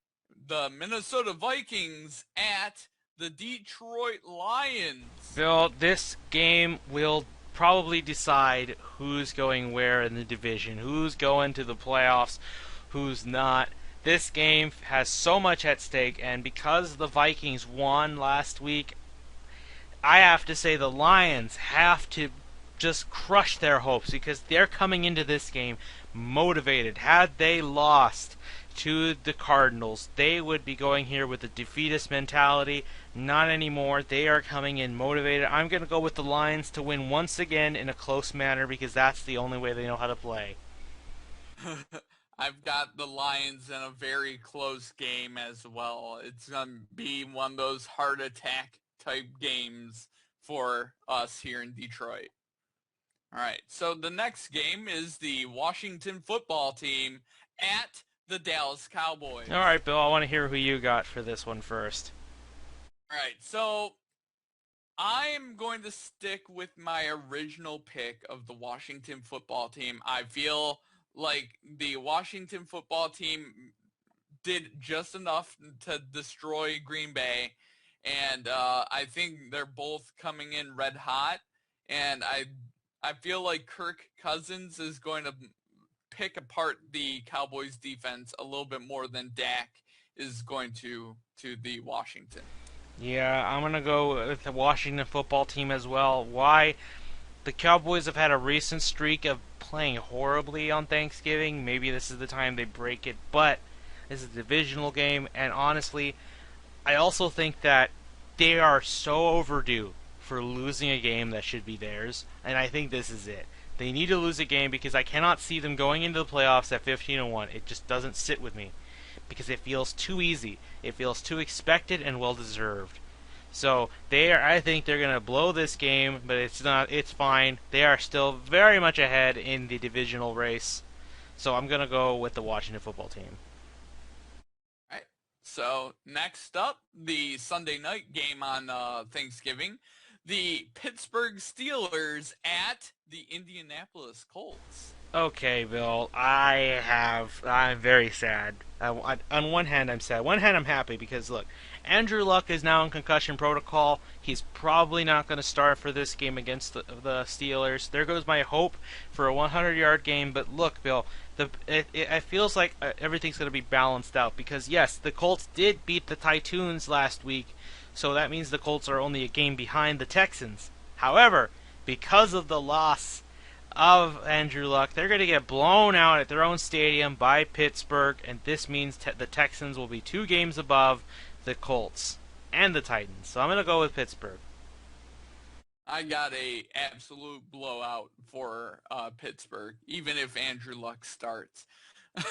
the Minnesota Vikings at the Detroit Lions. Bill, this game will probably decide who's going where in the division, who's going to the playoffs, who's not. This game has so much at stake, and because the Vikings won last week, I have to say the Lions have to just crush their hopes because they're coming into this game motivated. Had they lost, to the Cardinals. They would be going here with a defeatist mentality. Not anymore. They are coming in motivated. I'm going to go with the Lions to win once again in a close manner because that's the only way they know how to play. I've got the Lions in a very close game as well. It's going to be one of those heart attack type games for us here in Detroit. All right, so the next game is the Washington football team at the Dallas Cowboys. All right, Bill, I want to hear who you got for this one first. All right, so I'm going to stick with my original pick of the Washington football team. I feel like the Washington football team did just enough to destroy Green Bay, and I think they're both coming in red hot, and I feel like Kirk Cousins is going to pick apart the Cowboys defense a little bit more than Dak is going to the Washington. Yeah, I'm going to go with the Washington football team as well. Why? The Cowboys have had a recent streak of playing horribly on Thanksgiving. Maybe this is the time they break it, but this is a divisional game, and honestly, I also think that they are so overdue for losing a game that should be theirs, and I think this is it. They need to lose a game because I cannot see them going into the playoffs at 15-1. It just doesn't sit with me because it feels too easy. It feels too expected and well deserved. So I think they're gonna blow this game, but it's not. It's fine. They are still very much ahead in the divisional race. So I'm gonna go with the Washington football team. All right. So next up, the Sunday night game on Thanksgiving, the Pittsburgh Steelers at the Indianapolis Colts. Okay, Bill. I'm very sad. On one hand, I'm sad. One hand, I'm happy because look, Andrew Luck is now in concussion protocol. He's probably not going to start for this game against the Steelers. There goes my hope for a 100-yard game. But look, Bill, it feels like everything's going to be balanced out because yes, the Colts did beat the Titans last week, so that means the Colts are only a game behind the Texans. However, because of the loss of Andrew Luck, they're going to get blown out at their own stadium by Pittsburgh, and this means the Texans will be 2 games above the Colts and the Titans. So I'm going to go with Pittsburgh. I got a absolute blowout for Pittsburgh, even if Andrew Luck starts. All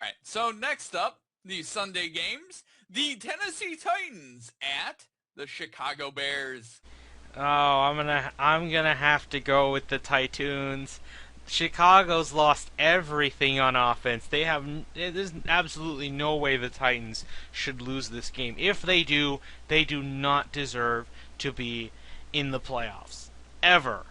right, so next up, the Sunday games, the Tennessee Titans at the Chicago Bears. Oh, I'm gonna have to go with the Titans. Chicago's lost everything on offense. There's absolutely no way the Titans should lose this game. If they do not deserve to be in the playoffs ever.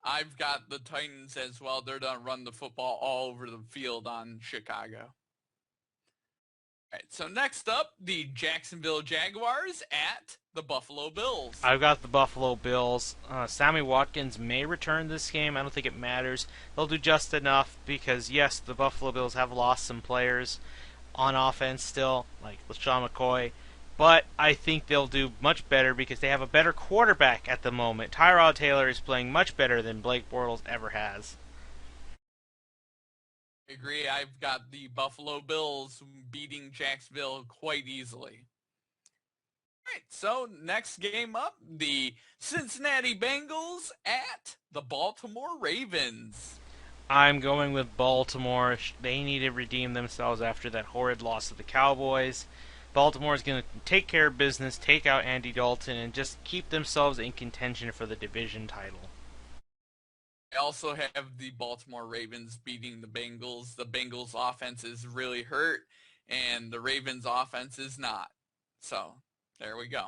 I've got the Titans as well. They're going to run the football all over the field on Chicago. All right, so next up, the Jacksonville Jaguars at the Buffalo Bills. I've got the Buffalo Bills. Sammy Watkins may return this game. I don't think it matters. They'll do just enough because, yes, the Buffalo Bills have lost some players on offense still, like LeSean McCoy. But I think they'll do much better because they have a better quarterback at the moment. Tyrod Taylor is playing much better than Blake Bortles ever has. I agree. I've got the Buffalo Bills beating Jacksonville quite easily. All right, so next game up, the Cincinnati Bengals at the Baltimore Ravens. I'm going with Baltimore. They need to redeem themselves after that horrid loss to the Cowboys. Baltimore is going to take care of business, take out Andy Dalton, and just keep themselves in contention for the division title. I also have the Baltimore Ravens beating the Bengals. The Bengals offense is really hurt, and the Ravens offense is not. So, there we go.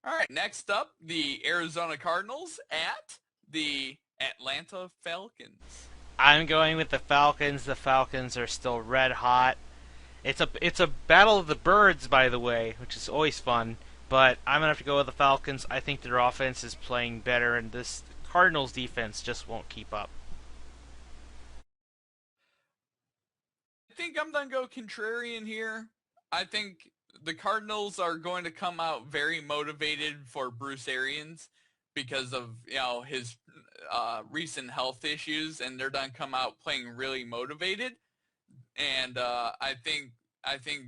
All right, next up, the Arizona Cardinals at the Atlanta Falcons. I'm going with the Falcons. The Falcons are still red hot. It's a battle of the birds, by the way, which is always fun. But I'm gonna have to go with the Falcons. I think their offense is playing better, and this Cardinals defense just won't keep up. I think I'm going to go contrarian here. I think the Cardinals are going to come out very motivated for Bruce Arians because of his recent health issues, and they're done come out playing really motivated. And I think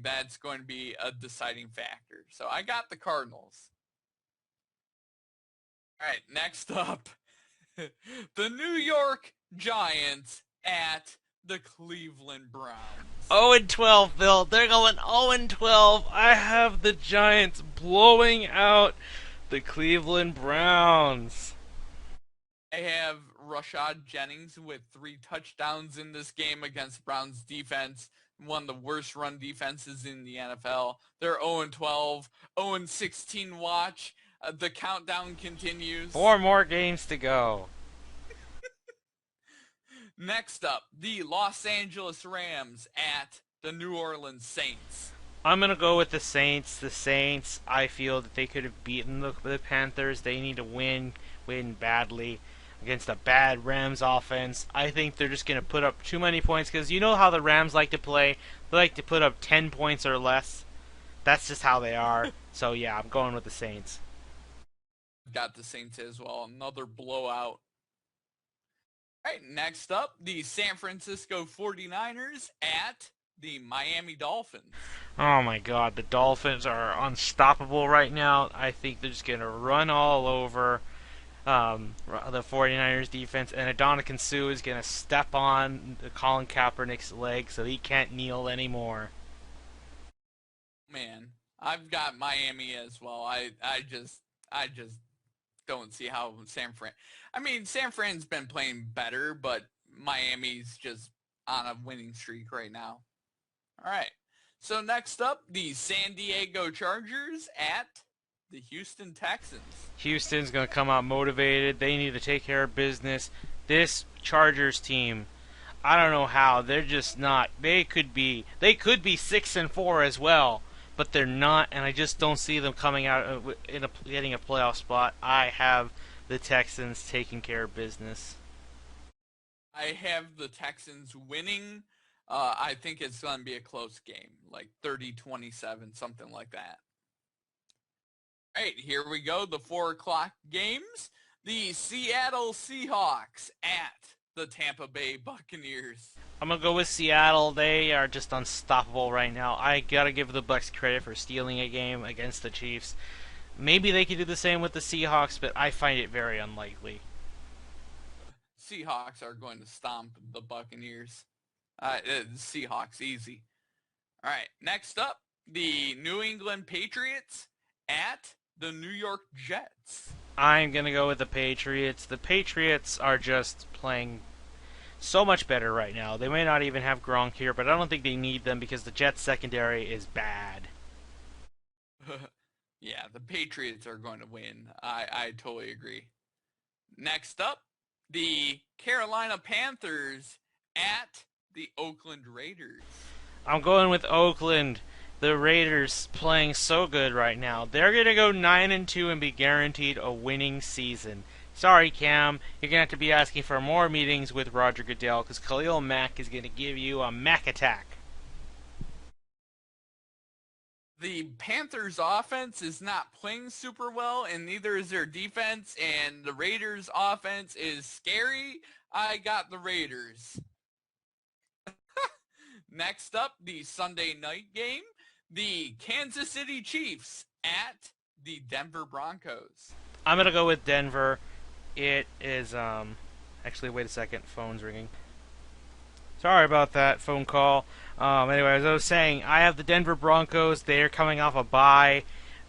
that's going to be a deciding factor. So I got the Cardinals. All right, next up, the New York Giants at the Cleveland Browns. 0-12, Bill. They're going 0-12. I have the Giants blowing out the Cleveland Browns. I have Rashad Jennings with 3 touchdowns in this game against Browns defense, one of the worst run defenses in the NFL. They're 0-12, 0-16 watch. The countdown continues. 4 more games to go. Next up, the Los Angeles Rams at the New Orleans Saints. I'm going to go with the Saints. The Saints, I feel that they could have beaten the Panthers. They need to win badly against a bad Rams offense. I think they're just going to put up too many points because you know how the Rams like to play. They like to put up 10 points or less. That's just how they are. So, yeah, I'm going with the Saints. Got the Saints as well. Another blowout. All right, next up, the San Francisco 49ers at the Miami Dolphins. Oh my god, the Dolphins are unstoppable right now. I think they're just going to run all over the 49ers defense, and Ndamukong Suh is going to step on Colin Kaepernick's leg so he can't kneel anymore. Man, I've got Miami as well. I just don't see how San Fran's been playing better, but Miami's just on a winning streak right now. All right. So next up, the San Diego Chargers at the Houston Texans. Houston's going to come out motivated. They need to take care of business. This Chargers team, I don't know how. They're just not. They could be 6-4 as well, but they're not, and I just don't see them coming out getting a playoff spot. I have the Texans taking care of business. I have the Texans winning. I think it's going to be a close game, like 30-27, something like that. All right, here we go. The 4 o'clock games. The Seattle Seahawks at the Tampa Bay Buccaneers. I'm going to go with Seattle. They are just unstoppable right now. I got to give the Bucs credit for stealing a game against the Chiefs. Maybe they could do the same with the Seahawks, but I find it very unlikely. Seahawks are going to stomp the Buccaneers. Seahawks, easy. All right, next up, the New England Patriots at the New York Jets. I'm going to go with the Patriots. The Patriots are just playing so much better right now. They may not even have Gronk here, but I don't think they need them because the Jets secondary is bad. Yeah, the Patriots are going to win. I totally agree. Next up, the Carolina Panthers at the Oakland Raiders. I'm going with Oakland. The Raiders playing so good right now. They're going to go 9-2 and be guaranteed a winning season. Sorry, Cam. You're going to have to be asking for more meetings with Roger Goodell because Khalil Mack is going to give you a Mack attack. The Panthers' offense is not playing super well, and neither is their defense, and the Raiders' offense is scary. I got the Raiders. Next up, the Sunday night game, the Kansas City Chiefs at the Denver Broncos. I'm going to go with Denver. It is, actually, wait a second, phone's ringing. Sorry about that phone call. Anyway, as I was saying, I have the Denver Broncos. They're coming off a bye.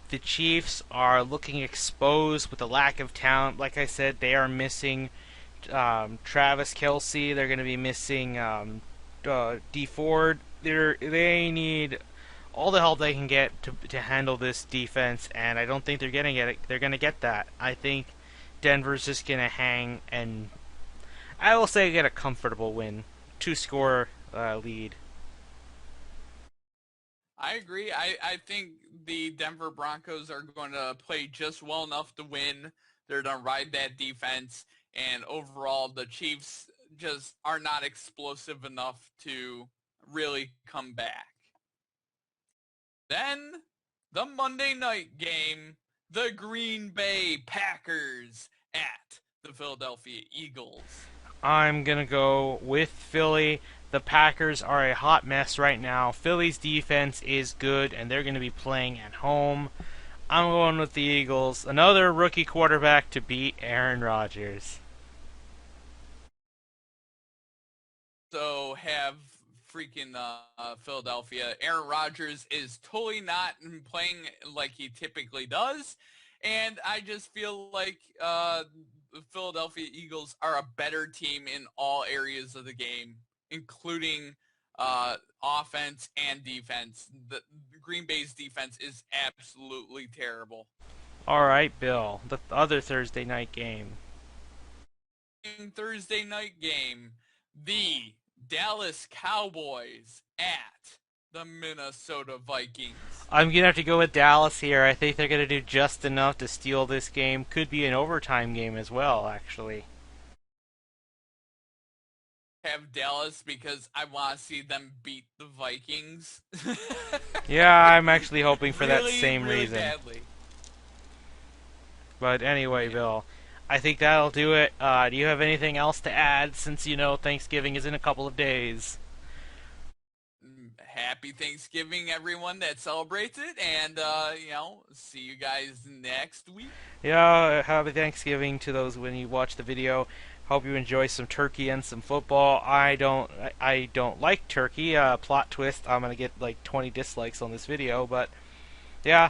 The Chiefs are looking exposed with the lack of talent. Like I said, they are missing Travis Kelce. They're going to be missing D Ford. They need all the help they can get to handle this defense, and I don't think they're getting it. They're going to get that. I think Denver's just going to hang, and I will say get a comfortable win. 2-score lead. I agree. I think the Denver Broncos are going to play just well enough to win. They're going to ride that defense, and overall the Chiefs just are not explosive enough to really come back. Then the Monday night game, the Green Bay Packers at the Philadelphia Eagles. I'm going to go with Philly. The Packers are a hot mess right now. Philly's defense is good, and they're going to be playing at home. I'm going with the Eagles. Another rookie quarterback to beat Aaron Rodgers. So have freaking Philadelphia. Aaron Rodgers is totally not playing like he typically does, and I just feel like the Philadelphia Eagles are a better team in all areas of the game, including offense and defense. The Green Bay's defense is absolutely terrible. All right, Bill. The other Thursday night game. Thursday night game, the Dallas Cowboys at the Minnesota Vikings. I'm going to have to go with Dallas here. I think they're going to do just enough to steal this game. Could be an overtime game as well, actually. Have Dallas because I want to see them beat the Vikings. Yeah, I'm actually hoping for that Really, same really reason. badly. But anyway, Bill, I think that'll do it. Do you have anything else to add since, Thanksgiving is in a couple of days? Happy Thanksgiving, everyone that celebrates it, and, see you guys next week. Yeah, happy Thanksgiving to those when you watch the video. Hope you enjoy some turkey and some football. I don't like turkey. Plot twist, I'm going to get like 20 dislikes on this video, but yeah,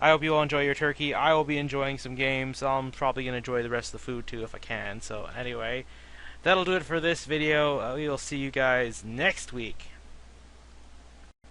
I hope you all enjoy your turkey. I will be enjoying some games. I'm probably going to enjoy the rest of the food too if I can. So anyway, that'll do it for this video. We will see you guys next week.